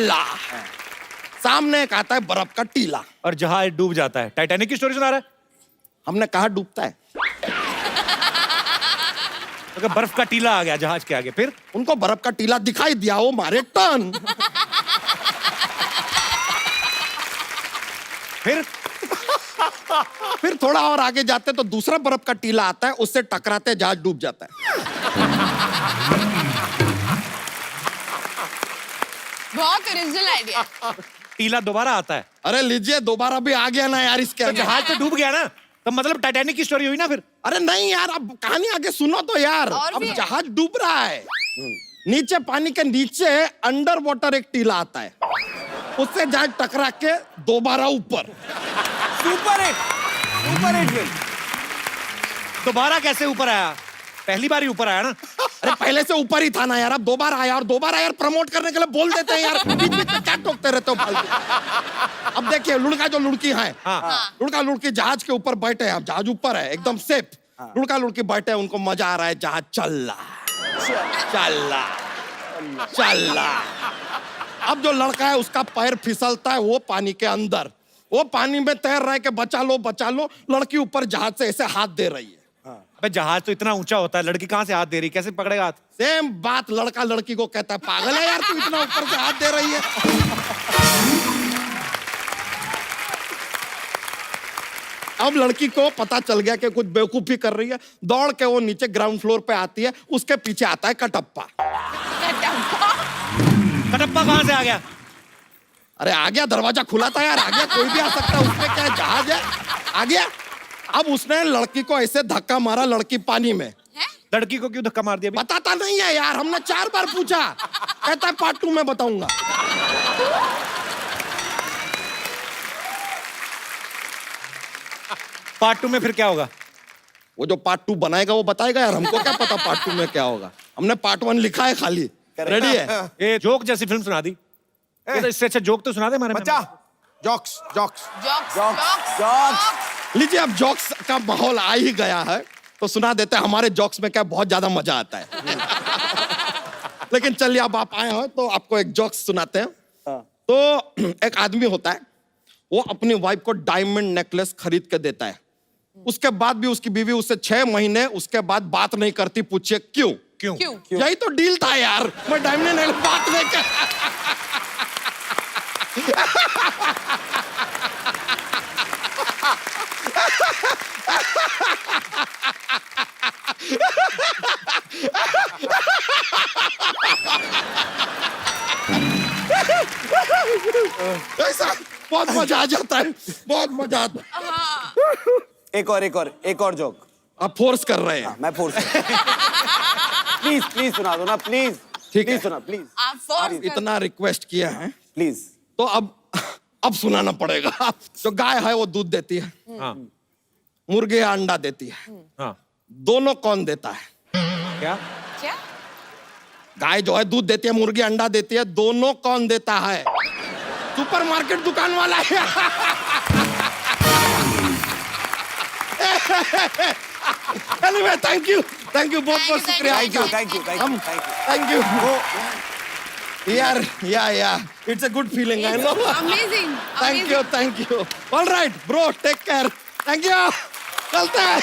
रहा, सामने एक आता है बर्फ का टीला, और जहाज डूब जाता है। टाइटैनिक की स्टोरी सुना रहा है? हमने कहा डूबता है। तो बर्फ का टीला आ गया जहाज के आगे, फिर उनको बर्फ का टीला दिखाई दिया, वो मारे टर्न। फिर थोड़ा और आगे जाते तो दूसरा बर्फ का टीला आता है, उससे टकराते जहाज डूब जाता है। बहुत ओरिजिनल आइडिया। टीला दोबारा आता है। अरे लीजिए, दोबारा भी आ गया ना यार इसके तो अंदर। जहाज तो डूब गया ना, तो मतलब टाइटैनिक की स्टोरी हुई ना फिर? अरे नहीं यार, अब कहानी आगे सुनो तो यार। अब जहाज डूब रहा है, नीचे पानी के नीचे अंडर वाटर एक टीला आता है, उससे जहाज टकरा के दोबारा ऊपर। Super hit. दोबारा कैसे ऊपर आया? पहली बार ही ऊपर आया ना। अरे पहले से ऊपर ही था ना यार, अब दोबारा आया, और दोबारा यार प्रमोट करने के लिए बोल देते हैं यार, बीच बीच में क्या टोकते रहते हो फालतू। अब देखिए, लड़का जो लड़की है, लड़का लड़की जहाज के ऊपर बैठे हैं, अब जहाज ऊपर है एकदम सेफ, लड़का लड़की बैठे हैं, उनको मजा आ रहा है, जहाज चल रहा। अब जो लड़का है उसका पैर फिसलता है, वो पानी के अंदर, वो पानी में तैर रहा है कि बचा लो, लड़की ऊपर जहाज से ऐसे हाथ दे रही है। अबे जहाज तो इतना ऊंचा होता है, लड़की कहां से हाथ दे रही, कैसे पकड़ेगा हाथ? सेम बात लड़का लड़की को कहता है, पागल है यार तू, इतना ऊपर से हाथ दे रही है। अब लड़की को पता चल गया कि कुछ बेवकूफी कर रही है, दौड़ के वो नीचे ग्राउंड फ्लोर पे आती है, उसके पीछे आता है कटप्पा। कटप्पा कहां से आ गया? अरे आ गया, दरवाजा खुला था यार, आ गया, कोई भी आ सकता है, उसमें क्या है, जहाज है, आ गया। अब उसने लड़की को ऐसे धक्का मारा, लड़की पानी में। लड़की को क्यों धक्का मार दिया? बताता नहीं है यार, हमने 4 बार पूछा, कहता है पार्ट 2 में बताऊंगा। पार्ट 2 में फिर क्या होगा? वो जो पार्ट 2 बनाएगा वो बताएगा यार, हमको क्या पता पार्ट 2 में क्या होगा, हमने पार्ट 1 लिखा है खाली। रेडी है? ये जोक जैसी फिल्म सुना दी। तो इससे अच्छा जोक तो सुना दे हमारे बच्चा, जॉक्स। लीजिए, अब जॉक्स का माहौल आ ही गया है तो सुना देते हैं। हमारे जॉक्स में क्या बहुत ज्यादा मजा आता है। लेकिन चलिए, अब आप आए हो तो आपको एक जॉक्स सुनाते हैं। तो एक आदमी होता है, वो अपनी वाइफ को डायमंड नेकलेस खरीद के देता है, उसके बाद भी उसकी बीवी उससे 6 महीने उसके बाद बात नहीं करती। पूछिए क्यों? यही तो डील था यार, मैं डायमंड नेकलेस बात नहीं कर। ऐसा बहुत मजा आ जाता है, बहुत मजा आता है। एक और जोक। आप फोर्स कर रहे हैं। मैं फोर्स प्लीज सुना दो ना प्लीज। ठीक है प्लीज सुना प्लीज आप फोर्स इतना रिक्वेस्ट किया है प्लीज। तो अब सुनाना पड़ेगा। जो गाय है वो दूध देती है, हाँ मुर्गी अंडा देती है, हाँ दोनों कौन देता है? क्या? क्या? गाय जो है दूध देती है, मुर्गी अंडा देती है, दोनों कौन देता है? सुपरमार्केट दुकान वाला है। Anyway, thank you बहुत बहुत शुक्रिया। थैंक यू थैंक यू यार, yeah it's a good feeling, I know. Amazing. Thank you all right bro, take care, thank you, चलते हैं।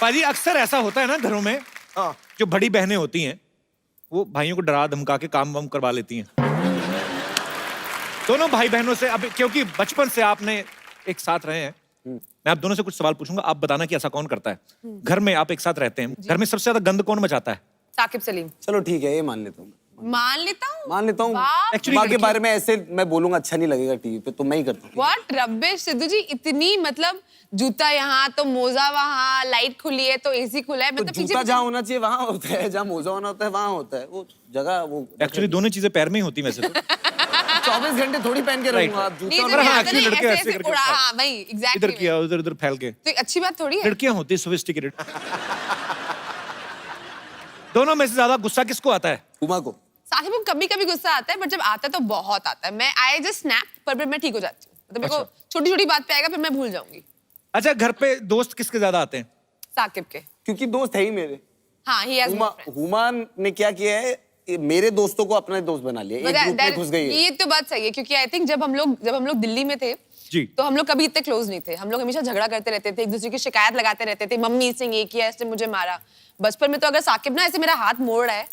पाजी अक्सर ऐसा होता है ना घरों में, जो बड़ी बहनें होती हैं वो भाइयों को डरा धमका के काम वाम करवा लेती हैं। दोनों भाई बहनों से, अब क्योंकि बचपन से आपने एक साथ रहे हैं, मैं आप दोनों से कुछ सवाल पूछूंगा, आप बताना कि ऐसा कौन करता है। घर में आप एक साथ रहते हैं, घर में सबसे ज्यादा गंद कौन मचाता है? साकिब सलीम। चलो ठीक है, ये मान लेता हूँ। मान लेता हूँ। Actually, माँ के लड़की- बारे में ऐसे मैं बोलूंगा अच्छा नहीं लगेगा टीवी पे, तो मैं ही करता हूँ। व्हाट रबिश सिद्धू जी, इतनी मतलब जूता यहाँ तो मोजा वहाँ, लाइट खुली है तो एसी खुला है, तो मतलब जूता जहाँ होना चाहिए वहाँ होता है, जहाँ मोजा होना होता है वहाँ होता है, वो जगह वो एक्चुअली दोनों चीजें पैर में ही होती वैसे तो। 24 घंटे थोड़ी पहन के रहूंगा आप नहीं, जूता तो और- हाँ, यहाँ actually तो नहीं, लड़के ऐसे ऐसे ऐसे करके उड़ा, उड़ाते हैं। हाँ वही इधर एग्जैक्टली। किया उधर फैल के। तो अच्छी बात थोड़ी है। लड़कियां होती है सोफिस्टिकेटेड। दोनों में से ज्यादा गुस्सा किसको आता है? उमा को। साकिब को कभी-कभी गुस्सा आता है, बट जब आता है तो बहुत आता है। मैं आई जस्ट स्नैप, पर मैं ठीक हो जाती हूँ। मतलब मेरे को छोटी-छोटी बात पे आएगा, फिर मैं भूल जाऊंगी। अच्छा, घर पे दोस्त किसके ज्यादा आते हैं? साकिब के। क्योंकि दोस्त है ही मेरे। हाँ, ही हैज हुमा ने क्या किया है, ये मेरे दोस्तों को अपना दोस्त बना लिया, एक ग्रुप में घुस गई है। ये तो बात सही है, क्योंकि आई थिंक जब हम लोग दिल्ली में थे जी। तो हम लोग कभी इतने क्लोज नहीं थे। हम लोग हमेशा झगड़ा करते रहते थे, एक दूसरे की शिकायत लगाते रहते थे, मम्मी इसने ये किया, इसने मुझे मारा। बचपन में तो अगर साकिब ना ऐसे मेरा हाथ मोड़ रहा है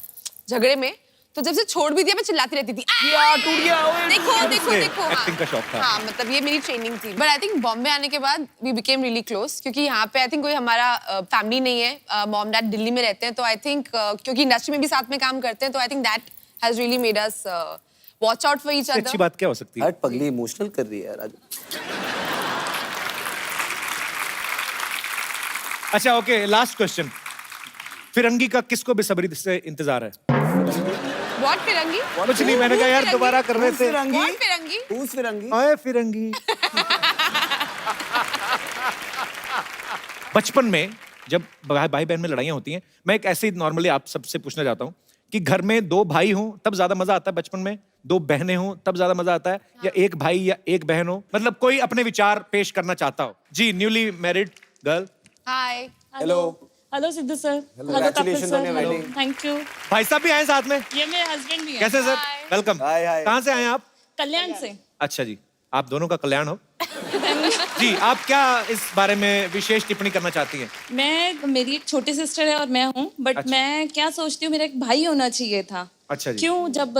झगड़े में, तो जब से छोड़ भी दिया मैं चिल्लाती रहती थी, टूट गया, देखो। एक्टिंग का शौक था। हाँ, मतलब ये मेरी ट्रेनिंग थी। बट आई थिंक बॉम्बे आने के बाद वी बिकेम रियली क्लोज, क्योंकि यहाँ पे आई थिंक कोई हमारा फैमिली नहीं है। मॉम डैड दिल्ली में रहते हैं, तो आई थिंक क्योंकि इंडस्ट्री में भी साथ में काम करते हैं, तो I think that has really made us watch out for each अच्छी अदर। बात क्या हो सकती है? हट पगली, इमोशनल कर रही है यार आज। अच्छा ओके, लास्ट क्वेश्चन। फिरंगी का किसको बेसब्री से इंतजार है? व्हाट फिरंगी? कुछ नहीं, मैंने कहा यार दोबारा कर रहे थे। फिरंगी? व्हाट फिरंगी? Who's फिरंगी? आए फिरंगी। बचपन में जब भाई बहन में लड़ाइयाँ होती हैं, मैं एक ऐसे ही नॉर्मली आप सबसे पूछना चाहता हूँ कि घर में दो भाई हों तब ज्यादा मजा आता है बचपन में, दो बहनें हों तब ज्यादा मजा आता है, या एक भाई या एक बहन हो? मतलब कोई अपने विचार पेश करना चाहता हो। जी, newly married girl. Hi. Hello. Hello Sidhu sir. Congratulations on your wedding. Thank you. भाई साहब भी आए साथ में? ये मेरे हस्बैंड भी हैं। कैसे सर? वेलकम। हाय, हाय। कहाँ से आए आप? कल्याण से। अच्छा जी, आप दोनों का कल्याण हो। जी, आप क्या इस बारे में विशेष टिप्पणी करना चाहती हैं? मेरी एक छोटी सिस्टर है और मैं हूँ, बट अच्छा। मैं क्या सोचती हूँ, मेरा एक भाई होना चाहिए था। अच्छा जी। क्यों? जब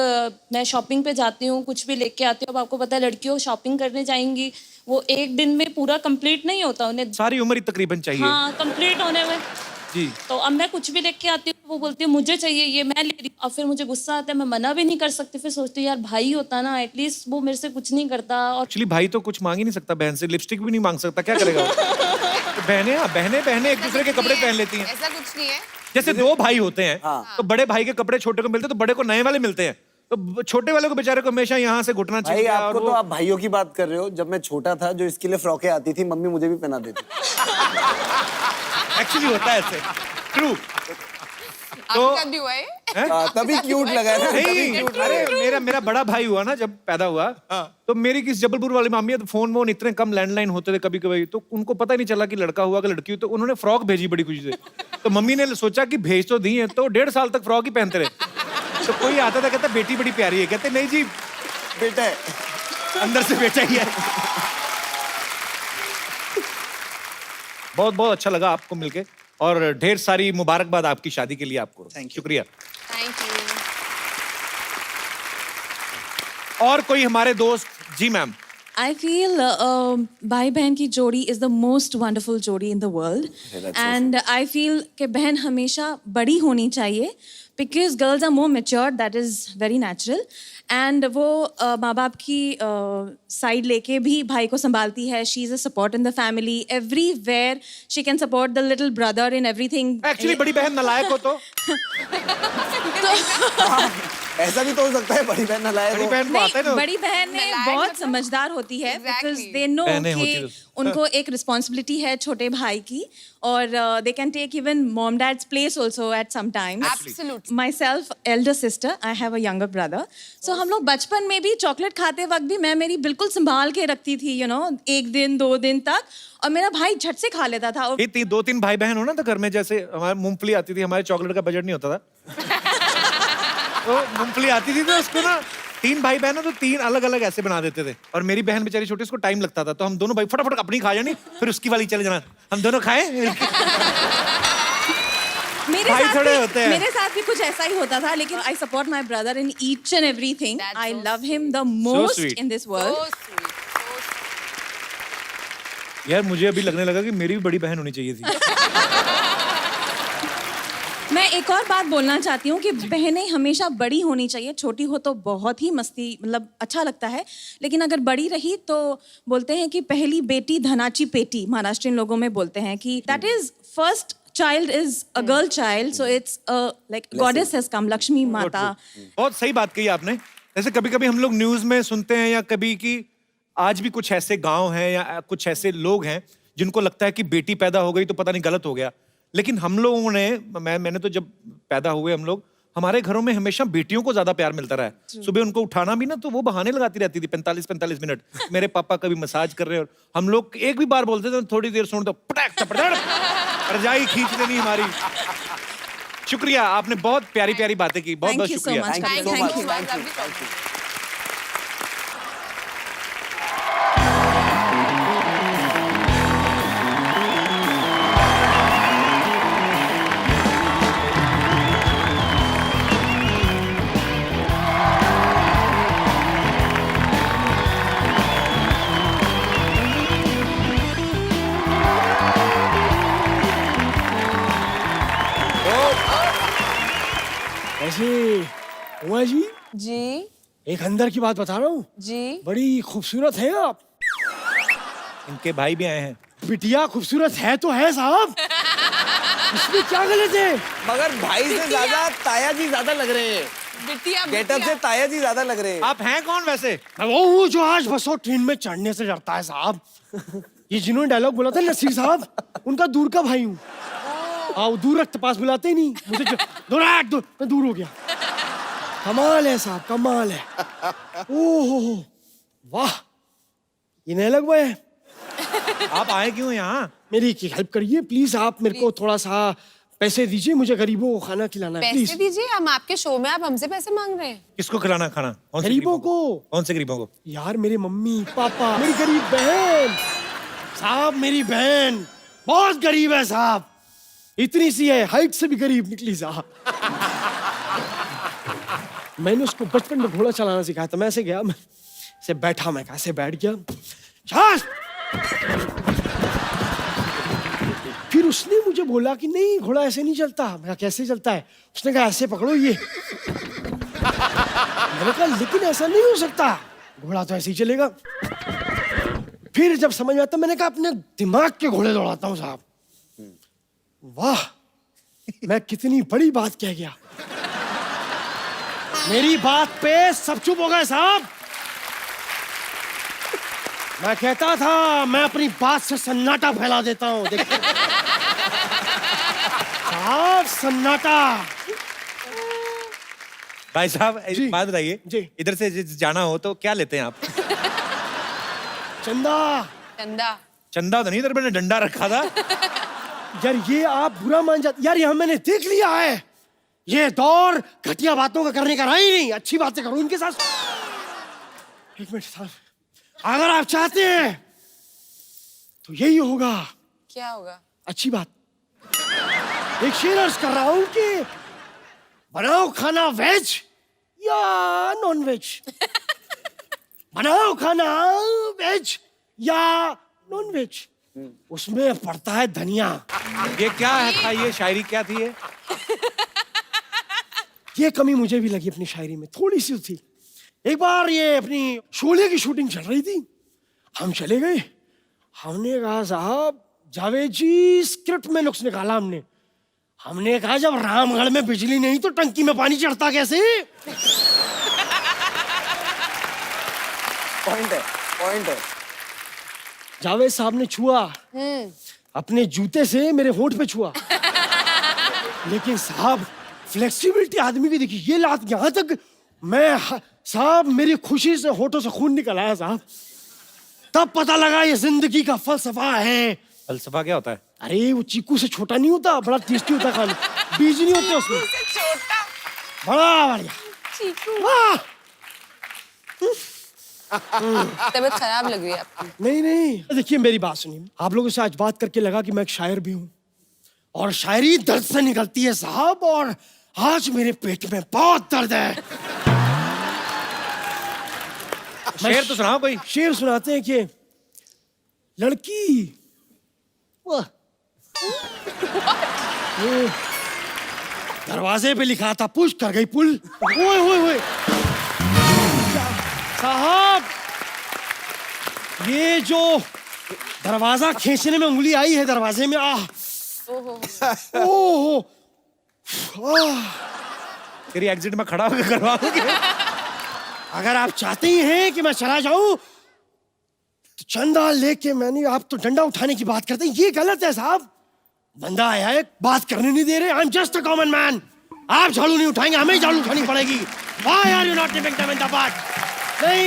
मैं शॉपिंग पे जाती हूँ, कुछ भी लेके आती हूँ, अब आपको पता है लड़कियों शॉपिंग करने जाएंगी, वो एक दिन में पूरा कंप्लीट नहीं होता, उन्हें सारी उम्र ही तकरीबन चाहिए। हाँ कंप्लीट होने में। जी। तो अब मैं कुछ भी लेके आती हूँ, वो बोलती है मुझे चाहिए ये, मैं ले रही हूँ। अब फिर मुझे गुस्सा आता है, मैं मना भी नहीं कर सकती, फिर सोचती हूँ यार भाई होता ना, एटलीस्ट वो मेरे से कुछ नहीं करता। और एक्चुअली भाई तो कुछ मांग ही नहीं सकता बहन से, लिपस्टिक भी नहीं मांग सकता, क्या करेगा वो? तो बहनें एक दूसरे के कपड़े पहन लेती हैं। ऐसा कुछ नहीं है। जैसे दो भाई होते हैं, हाँ। तो बड़े भाई के कपड़े छोटे को मिलते हैं, तो बड़े को नए वाले मिलते हैं, तो छोटे वाले को बेचारे को हमेशा यहाँ से घुटना भाई चाहिए। आपको तो आप भाइयों की बात कर रहे हो। जब मैं छोटा था, जो इसके लिए फ्रॉकें आती थी, मम्मी मुझे भी पहना देती। एक्चुअली होता है ऐसे, ट्रू। आपके साथ भी हुआ है? तभी क्यूट लगा है ना, तभी नहीं, cute अरे मेरा बड़ा भाई हुआ ना, जब पैदा हुआ तो मेरी किस जबलपुर वाली मामी है, तो फोन वोन इतने कम लैंडलाइन होते थे कभी कभी, तो उनको पता ही नहीं चला कि लड़का हुआ कि लड़की हुई, तो उन्होंने फ्रॉक भेजी बड़ी खुशी से। तो मम्मी ने सोचा कि भेज तो दी है, तो 1.5 साल तक फ्रॉक ही पहनते रहे। तो कोई आता था कहता बेटी बड़ी प्यारी है, कहते नहीं जी बेटा है। अंदर से बेटा ही है। बहुत बहुत अच्छा लगा आपको मिलके, और ढेर सारी मुबारकबाद आपकी शादी के लिए आपको। शुक्रिया। Thank you. और कोई हमारे दोस्त? जी मैम। I feel भाई बहन की जोड़ी is the most wonderful जोड़ी in the world. And I feel कि बहन हमेशा बड़ी होनी चाहिए because girls are more mature, that is very natural. And वो माँ बाप की साइड लेके भी भाई को संभालती है. She is a support in the family. Everywhere she can support the little brother in everything. Actually बड़ी बहन नालायक हो तो ऐसा भी तो हो सकता है, बड़ी बहन नालायक बड़ी हो। बहन को आता है नहीं, ना। बड़ी बहन ने नालायक बहुत मतलब? समझदार होती है because Exactly. they know बहनें होती कि तो- उनको एक रिस्पॉन्सिबिलिटी है छोटे भाई की और they can take even mom dad's place also at some times. Absolutely. Myself, elder sister, I have a younger brother. So हम लोग बचपन में भी चॉकलेट खाते वक्त भी मैं मेरी बिल्कुल संभाल के रखती थी, you know, 1 दिन 2 दिन तक, और मेरा भाई झट से खा लेता था. और ये 2-3 भाई बहन हो ना तो घर में, जैसे हमारे मूंगफली आती थी, हमारे चॉकलेट का बजट नहीं होता था तो मूंगफली आती थी तो उसको ना 3 भाई बहन हो तो 3 अलग अलग ऐसे बना देते थे, और मेरी बहन बेचारी छोटी, उसको टाइम लगता था, तो हम दोनों भाई फटाफट अपनी खा जानी, फिर उसकी वाली चले जाना, हम दोनों खाए। भाई थोड़े होते हैं। मेरे साथ भी कुछ ऐसा ही होता था, लेकिन I support my brother in each and everything. That's I so love him the most sweet. in this So world. sweet. So sweet. यार मुझे अभी लगने लगा कि मेरी भी बड़ी बहन होनी चाहिए थी। मैं एक और बात बोलना चाहती हूँ कि बहनें हमेशा बड़ी होनी चाहिए. छोटी हो तो बहुत ही मस्ती, मतलब अच्छा लगता है, लेकिन अगर बड़ी रही तो बोलते हैं कि पहली बेटी धनाची पेटी, महाराष्ट्रियन लोगों में बोलते हैं कि that is first child is a girl child, so it's like goddess has come, Lakshmi माता. बहुत सही बात कही आपने. जैसे कभी कभी हम लोग न्यूज में सुनते हैं या कभी कि आज भी कुछ ऐसे गांव हैं या कुछ ऐसे लोग हैं जिनको लगता है कि बेटी पैदा हो गई तो पता नहीं गलत हो गया, लेकिन हम लोगों ने, मैंने तो जब पैदा हुए हम लोग, हमारे घरों में हमेशा बेटियों को ज्यादा प्यार मिलता रहा है. सुबह उनको उठाना भी ना तो वो बहाने लगाती रहती थी 45-45 मिनट. मेरे पापा कभी मसाज कर रहे हैं और हम लोग एक भी बार बोलते थे थोड़ी देर सुन तो पटक चपड़ रजाई खींच देनी हमारी. शुक्रिया, आपने बहुत प्यारी प्यारी बातें की. बहुत बहुत Thank you so शुक्रिया. much. Thank you so Thank much. you. Thank you. Lovely Thank you. ऐसे उमा जी, जी एक अंदर की बात बता रहा हूँ, जी बड़ी खूबसूरत है आप. इनके भाई भी आए हैं. बिटिया खूबसूरत है तो है साहब, इसमें क्या गलत है? मगर भाई से ज्यादा ताया जी ज्यादा लग रहे हैं. बिटिया गेटअप से ताया जी ज्यादा लग रहे हैं. आप हैं कौन वैसे? मैं वो हूँ जो आज बस और ट्रेन में चढ़ने से डरता है साहब. ये जिन्होंने डायलॉग बोला था नसीर साहब, उनका दूर का भाई हूँ. हाँ, वो दूर रखते पास बुलाते ही नहीं मुझे. मैं दूर हो गया. कमाल है साहब, कमाल है. ओह वाह, ये नया लग है. आप आए क्यों यहाँ? मेरी हेल्प करिए प्लीज. आप मेरे को थोड़ा सा पैसे दीजिए, मुझे गरीबों को खाना खिलाना है पैसे प्लीज. दीजिए, हम आपके शो में, आप हमसे पैसे मांग रहे हैं. किसको खिलाना खाना? कौन से गरीबों को. कौन से गरीबों को? यार मेरे मम्मी पापा, मेरी गरीब बहन साहब, मेरी बहन बहुत गरीब है साहब. इतनी सी है, हाइट से भी गरीब निकली साहब. मैंने उसको बचपन में घोड़ा चलाना सिखाया था. मैं ऐसे गया, मैं ऐसे बैठा, मैं कैसे बैठ गया. शाबाश. फिर उसने मुझे बोला कि नहीं घोड़ा ऐसे नहीं चलता. मैं कहा कैसे चलता है? उसने कहा ऐसे पकड़ो ये. मैंने कहा लेकिन ऐसा नहीं हो सकता, घोड़ा तो ऐसे ही चलेगा. फिर जब समझ में आता, मैंने कहा अपने दिमाग के घोड़े दौड़ाता हूँ साहब. वाह, मैं कितनी बड़ी बात कह गया. मेरी बात पे सब चुप हो गए साहब. मैं कहता था मैं अपनी बात से सन्नाटा फैला देता हूँ. देखिए साहब, सन्नाटा. भाई साहब जी। एक बात बताइए जी। इधर से जाना हो तो क्या लेते हैं आप? चंदा. चंदा. चंदा तो नहीं, इधर मैंने डंडा रखा था. यार ये आप बुरा मान जाते यार, ये मैंने देख लिया है. ये दौर घटिया बातों का करने का रहा ही नहीं. अच्छी बातें करो इनके साथ. एक मिनट साहब, अगर आप चाहते हैं तो यही होगा. क्या होगा? अच्छी बात. एक शेर अर्ज कर रहा हूं कि बनाओ खाना वेज या नॉन वेज. बनाओ खाना वेज या नॉन वेज, उसमें पड़ता है धनिया। ये क्या है था, ये शायरी क्या थी ये? ये कमी मुझे भी लगी अपनी शायरी में, थोड़ी सी थी। एक बार ये अपनी शोले की शूटिंग चल रही थी, हम चले गए। हमने कहा साहब जावेद जी स्क्रिप्ट में नुक्स निकाला हमने कहा जब रामगढ़ में बिजली नहीं तो टंकी में पानी चढ़ता कैसे? पॉइंट है। जावेद साहब ने छुआ, अपने जूते से मेरे होंठ पे छुआ। लेकिन साहब फ्लेक्सिबिलिटी आदमी की देखी, ये लात यहां तक साहब मेरी खुशी से होठों से खून निकल आया साहब। तब पता लगा ये जिंदगी का फलसफा है। फलसफा क्या होता है? अरे वो चीकू से छोटा नहीं होता, बड़ा टेस्टी होता खाने, बीज नहीं होते उसमें। छोटा बड़ा बढ़िया चीकू। वाह। तबीयत खराब लग रही है आपकी। नहीं देखिए मेरी बात सुनिए, आप लोगों से आज बात करके लगा कि मैं एक शायर भी हूँ और शायरी दर्द से निकलती है साहब, और आज मेरे पेट में बहुत दर्द है। शेर तो सुनाओ कोई। शेर सुनाते हैं कि लड़की वो दरवाजे पे लिखा था पुश कर गई पुल। ओए साहब ये जो दरवाजा खींचने में उंगली आई है दरवाजे में, ओहो तेरी एग्जिट में खड़ा होकर करवाओगे? अगर आप चाहते ही हैं कि मैं चला जाऊं तो चंदा लेके मैंने, आप तो डंडा उठाने की बात करते हैं, ये गलत है साहब। बंदा आया है, बात करने नहीं दे रहे। I am just a common man. आप झाड़ू नहीं उठाएंगे, हमें झाड़ू उठानी पड़ेगी। Why are you not giving them in the butt? नहीं।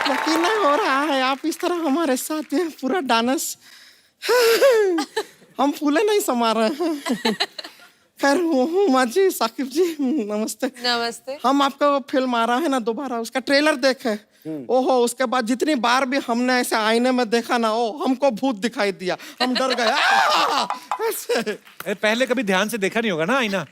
यकीन नहीं हो रहा है आप इस तरह हमारे साथ हैं, पूरा डांस हम फूले नहीं समा रहे हैं। खैर हुमा जी, साकिब जी नमस्ते। नमस्ते। हम आपका वो फिल्म आ रहा है ना दोबारा, उसका ट्रेलर देखे। ओहो, उसके बाद जितनी बार भी हमने ऐसे आईने में देखा ना, ओ हमको भूत दिखाई दिया, हम डर गए। अरे पहले कभी ध्यान से देखा नहीं होगा ना आईना।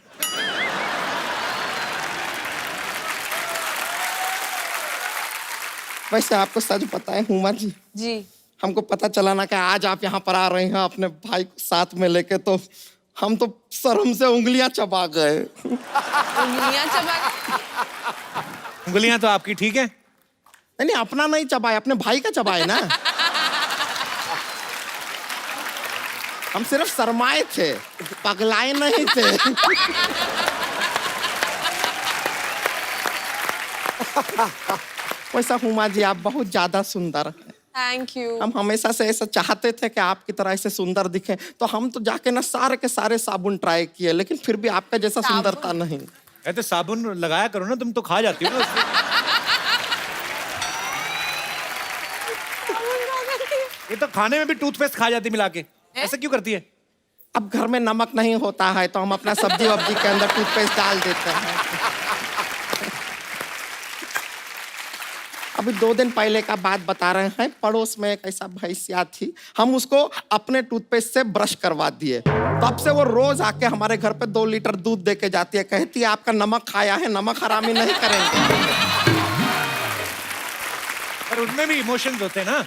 वैसे आपको सच बताएं हुमा जी, हमको पता चला ना कि आज आप यहाँ पर आ रहे हैं अपने भाई को साथ में लेके, तो हम तो शर्म से उंगलियां चबा गए। उंगलियां चबा गए? उंगलियां तो आपकी ठीक है। नहीं अपना नहीं चबाए, अपने भाई का चबाए ना। हम सिर्फ शर्माए थे, पगलाए नहीं थे। वैसा हुमा जी आप बहुत ज्यादा सुंदर हैं। Thank you. हम हमेशा से ऐसा चाहते थे कि आपकी तरह ऐसे सुंदर दिखे, तो हम तो जाके ना सारे के सारे साबुन ट्राई किए, लेकिन फिर भी आपका जैसा सुंदरता नहीं। तो साबुन लगाया करो ना, तुम तो खा जाती हो ना उससे। ये तो खाने में भी टूथपेस्ट खा जाती मिला के, ऐसा क्यों करती है? अब घर में नमक नहीं होता है तो हम अपना सब्जी वब्जी के अंदर टूथपेस्ट डाल देते हैं। अभी 2 दिन पहले का बात बता रहे हैं, पड़ोस में एक ऐसा भैंसिया थी, हम उसको अपने टूथपेस्ट से ब्रश करवा दिए, तब से वो रोज आके हमारे घर पे 2 लीटर दूध दे के जाती है, कहती है आपका नमक खाया है, नमक हरामी नहीं करेंगे। पर उनमें भी इमोशंस होते हैं ना,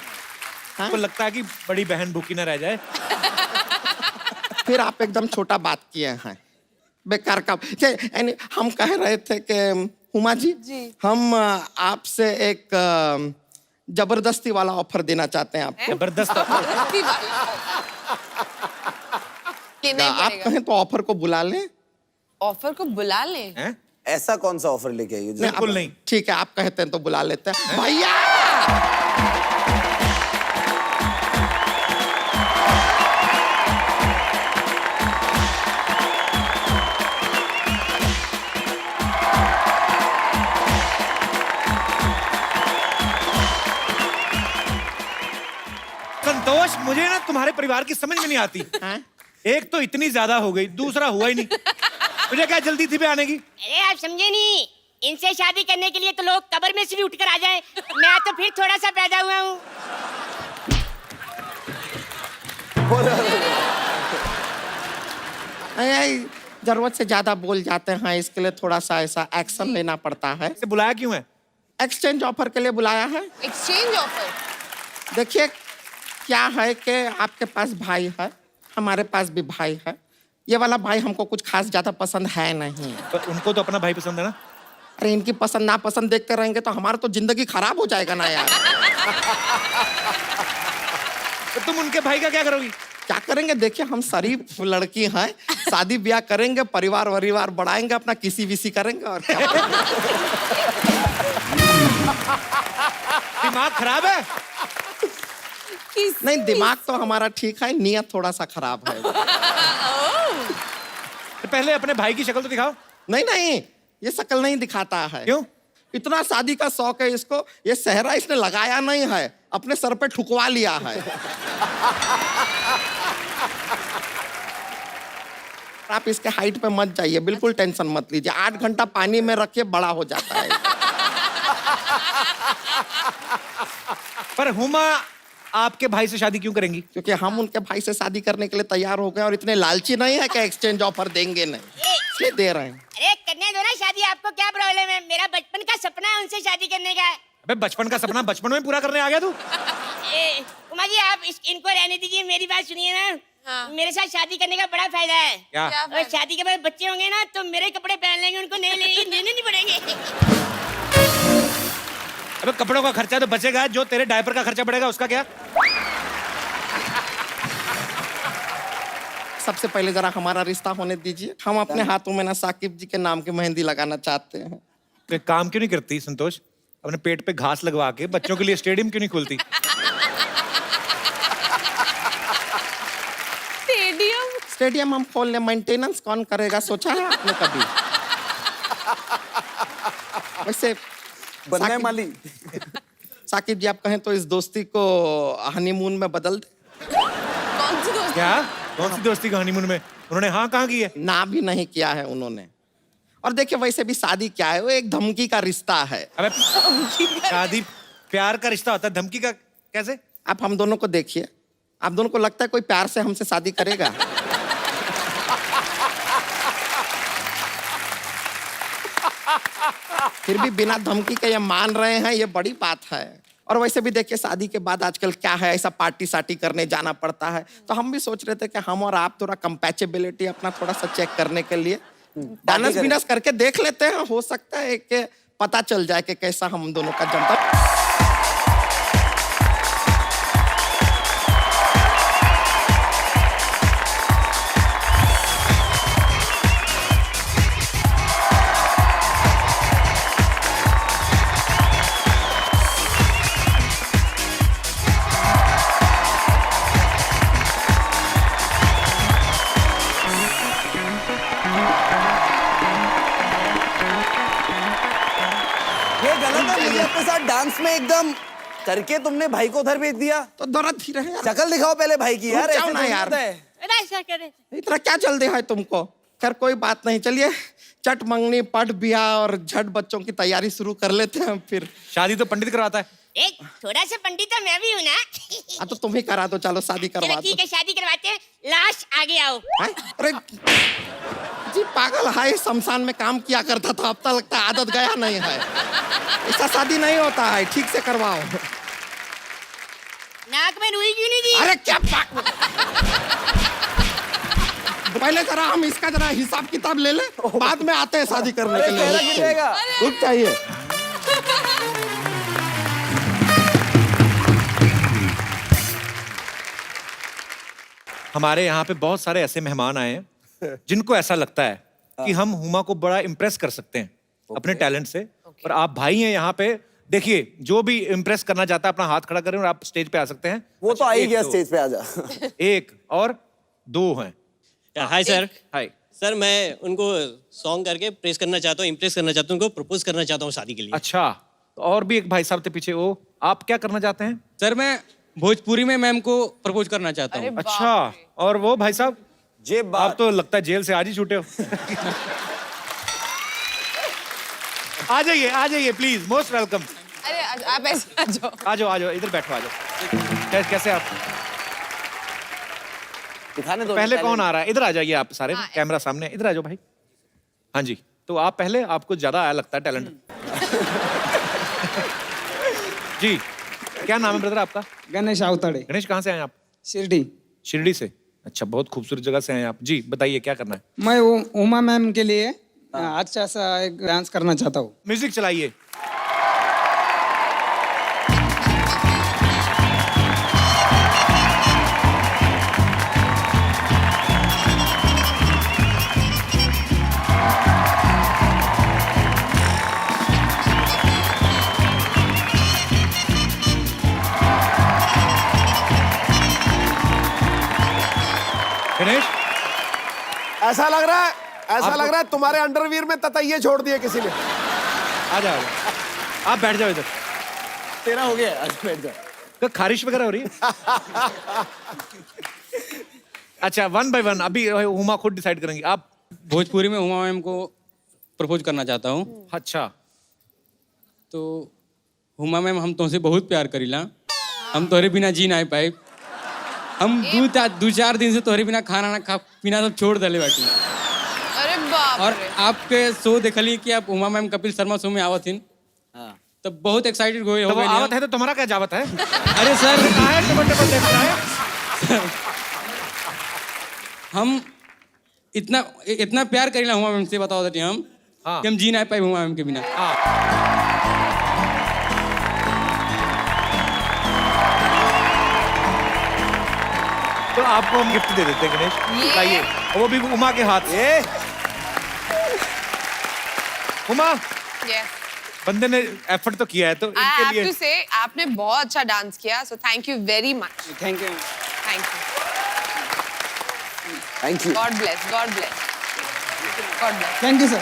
आपको लगता है कि बड़ी बहन भूखी ना रह जाए। फिर आप एकदम छोटा बात किए हैं, बेकार का। हम कह रहे थे कि हुमा जी, हम आपसे एक जबरदस्ती वाला ऑफर देना चाहते हैं आपको। जबरदस्त आप कहें तो ऑफर को बुला लें। ऑफर को बुला लें? ऐसा कौन सा ऑफर लेके आई? बिल्कुल नहीं। ठीक है, आप कहते हैं तो बुला लेते हैं। भैया संतोष, मुझे ना तुम्हारे परिवार की समझ में नहीं आती। एक तो इतनी ज्यादा हो गई, दूसरा हुआ ही नहीं। मुझे क्या जल्दी थी बे आने की? अरे आप समझे नहीं, इनसे शादी करने के लिए तो लोग कब्र में से भी उठकर आ जाएं। मैं तो फिर थोड़ा सा पैदा हुआ हूँ। जरूरत से ज्यादा बोल जाते हैं, इसके लिए थोड़ा सा ऐसा एक्शन लेना पड़ता है। इसे बुलाया क्यों है? एक्सचेंज ऑफर के लिए बुलाया है। Exchange offer? देखिए क्या है कि आपके पास भाई है, हमारे पास भी भाई है। ये वाला भाई हमको कुछ खास ज्यादा पसंद है नहीं। तो उनको तो अपना भाई पसंद है ना? अरे इनकी पसंद नापसंद देखते रहेंगे तो हमारा तो जिंदगी खराब हो जाएगा ना यार। तो तुम उनके भाई का क्या करोगी? क्या करेंगे, देखिए हम शरीफ लड़की हैं, शादी ब्याह करेंगे, परिवार वरिवार बढ़ाएंगे, अपना किसी विसी करेंगे और क्या। दिमाग खराब है? नहीं, दिमाग तो हमारा ठीक है, नियत थोड़ा सा खराब है। तो पहले अपने भाई की शक्ल तो दिखाओ। नहीं नहीं, ये शक्ल नहीं दिखाता है। क्यों? इतना शादी का शौक है इसको, ये सेहरा इसने लगाया नहीं है, अपने सर पे ठुकवा लिया है। आप इसके हाइट पे मत जाइए, बिल्कुल टेंशन मत लीजिए। 8 घंटा पानी में रखिए, बड़ा हो जाता है। पर हुमा आपके भाई से शादी क्यों करेंगी? क्योंकि हम उनके भाई से शादी करने के लिए तैयार हो गए और इतने लालची नहीं है कि एक्सचेंज ऑफर देंगे नहीं, इसलिए दे रहे हैं। अरे करने दो ना शादी, आपको क्या प्रॉब्लम है? मेरा बचपन का सपना है उनसे शादी करने का। अबे बचपन का सपना बचपन में पूरा करने आ गया तू? उमा जी आप इनको रहने दीजिए, मेरी बात सुनिए ना। हाँ। मेरे साथ शादी करने का बड़ा फायदा है। क्या? और शादी के बाद बच्चे होंगे ना तो मेरे कपड़े पहन लेंगे, उनको लेने नहीं पड़ेंगे। अबे कपड़ों का खर्चा तो बचेगा, जो तेरे डायपर का खर्चा बढ़ेगा उसका क्या? सबसे पहले जरा हमारा रिश्ता होने दीजिए। हम अपने हाथों में ना साकिब जी के नाम की मेहंदी लगाना चाहते हैं। तो एक काम क्यों नहीं करती संतोष, अपने पेट पे घास लगवा के बच्चों के लिए स्टेडियम क्यों नहीं खोलती? स्टेडियम हम खोल ले, मेंटेनेंस कौन करेगा, सोचा है आपने कभी? वैसे बनना है माली। साकिब जी आप कहें तो इस दोस्ती को हनीमून में बदल दे। कौन सी दोस्ती? क्या? कौन सी दोस्ती का हनीमून में? उन्होंने हाँ कहाँ की है? ना भी नहीं किया है उन्होंने। और देखिए वैसे भी शादी क्या है, वो एक धमकी का रिश्ता है। अबे शादी प्यार का रिश्ता होता है, धमकी का कैसे? आप हम दोनों को देखिए, आप दोनों को लगता है कोई प्यार से हमसे शादी करेगा? फिर भी बिना धमकी के ये मान रहे हैं, ये बड़ी बात है। और वैसे भी देखिए शादी के बाद आजकल क्या है, ऐसा पार्टी सार्टी करने जाना पड़ता है, तो हम भी सोच रहे थे कि हम और आप थोड़ा कंपैचेबिलिटी अपना थोड़ा सा चेक करने के लिए डांस बिनस करके देख लेते हैं। हो सकता है कि पता चल जाए कि कैसा हम दोनों का जमता। ये गलत है, मुझे अपने साथ डांस में एकदम करके तुमने भाई को उधर भेज दिया। तो दौरा धीरे है, शक्ल दिखाओ पहले भाई की यार। रुक जाओ ऐसे ना थोड़ी यार। होता है। इतना क्या जल्दी है तुमको? खैर कोई बात नहीं, चलिए चट मंगनी पट ब्याह और झट बच्चों की तैयारी शुरू कर लेते हैं। फिर शादी तो पंडित करवाता है। एक थोड़ा सा पंडित तो मैं भी हूँ ना। तो तुम ही करा दो, चलो शादी करवा चलो दो। ठीक है, शादी करवाते हैं। लास्ट आगे आओ। हैं? अरे जी पागल है, शमशान में काम किया करता था, अब तक लगता है आदत गया नहीं है। ऐसा शादी नहीं होता है, ठीक से करवाओ। नाक में रुई क्यों नहीं दी? अरे क्या पहले जरा हम इसका जरा हिसाब किताब ले ले, बाद में आते हैं शादी करने के चेहरा गिर जाएगा। लिए। रुक चाहिए। हमारे यहाँ पे बहुत सारे ऐसे मेहमान आए हैं जिनको ऐसा लगता है कि हम हुमा को बड़ा इम्प्रेस कर सकते हैं अपने टैलेंट से। पर आप भाई हैं यहाँ पे, देखिए जो भी इम्प्रेस करना चाहता है अपना हाथ खड़ा करें और आप स्टेज पे आ सकते हैं। वो तो आ ही एक, गया दो। स्टेज पे, आजा। एक और दो हैं। Hi sir. हाय सर मैं उनको सॉन्ग करके प्रेस करना चाहता हूँ, इम्प्रेस करना चाहता हूँ, उनको प्रपोज करना चाहता हूँ शादी के लिए। अच्छा, तो और भी एक भाई साहब थे पीछे, वो आप क्या करना चाहते हैं? सर मैं भोजपुरी में मैम को प्रपोज करना चाहता हूँ। अच्छा, और वो भाई साहब जे आप तो लगता है जेल से आज ही छूटे हो। आ जाइए प्लीज, मोस्ट वेलकम। अरे आप ऐसे आ जाओ। आ जाओ इधर बैठो, आ जाओ। कैसे आप? दिखाने दो। पहले कौन आ रहा है? इधर आ जाइए आप सारे, कैमरा सामने, इधर आ जाओ भाई। हाँ जी, तो आप पहले, आपको ज्यादा आया लगता है टैलेंट। जी, क्या नाम है ब्रदर आपका? गणेश आवताड़े। गणेश, कहाँ से आए आप? शिरडी से। अच्छा, बहुत खूबसूरत जगह से आए आप। जी बताइए, क्या करना है? मैं उमा मैम के लिए अच्छा सा एक डांस करना चाहता हूँ। म्यूजिक चलाइए। गणेश, ऐसा लग रहा है तुम्हारे अंडरवियर में ततैये छोड़ दिए किसी ने। आ जाओ आप बैठ जाओ इधर। तेरा हो गया, आज बैठ जा। तो खारिश वगैरह हो रही है? अच्छा, वन बाय वन अभी हुमा खुद डिसाइड करेंगी। आप? भोजपुरी में उमा मैम को प्रपोज करना चाहता हूँ। अच्छा, तो हुमा मैम, हम तुमसे बहुत प्यार करीला। हम तोहरे बिना जी ना पाए। हम दो चार दिन से तोहरे बिना खाना ना खा पीना सब छोड़ दले बाटी। अरे बाप और रे। आपके शो देखली कि आप उमा मैम कपिल शर्मा शो में आवत हिन, तब बहुत एक्साइटेड हो तो वो गए। आवत है तो तुम्हारा क्या जावत है? अरे सर, कहाँ है टेबल देखना है? हम इतना प्यार करीला हुमा मैम से, बताओ दटी हम कि हम जी ना पाए हुमा मैम के बिना। तो आपको हम गिफ्ट दे देते हैं गणेश, लाइए, और वो भी उमा के हाथ से। उमा, बंदे ने एफर्ट तो किया है, तो I इनके have लिए to say, आपने बहुत अच्छा डांस किया, so thank you very much. Thank you. Thank you. Thank you. God bless. God bless. God bless. Thank you sir.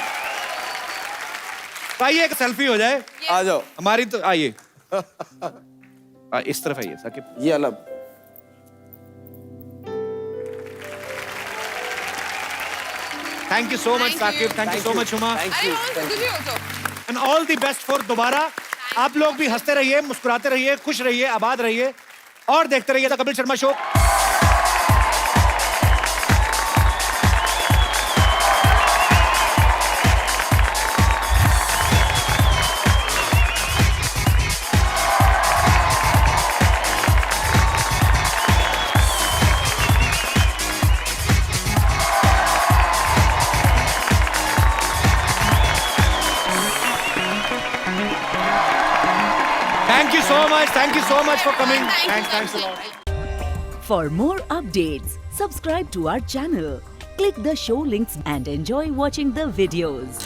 तो आइए एक सेल्फी हो जाए। आ जाओ। हमारी तो आइए। इस तरफ आइए साकिब। ये अलग। Thank you so much Saqib, thank you so much Huma, and all the best for दोबारा। आप लोग भी हंसते रहिए, मुस्कुराते रहिए, खुश रहिए, आबाद रहिए, और देखते रहिए the Kapil Sharma show. Thank you so much for coming. Thanks a lot. For more updates, subscribe to our channel, click the show links and enjoy watching the videos.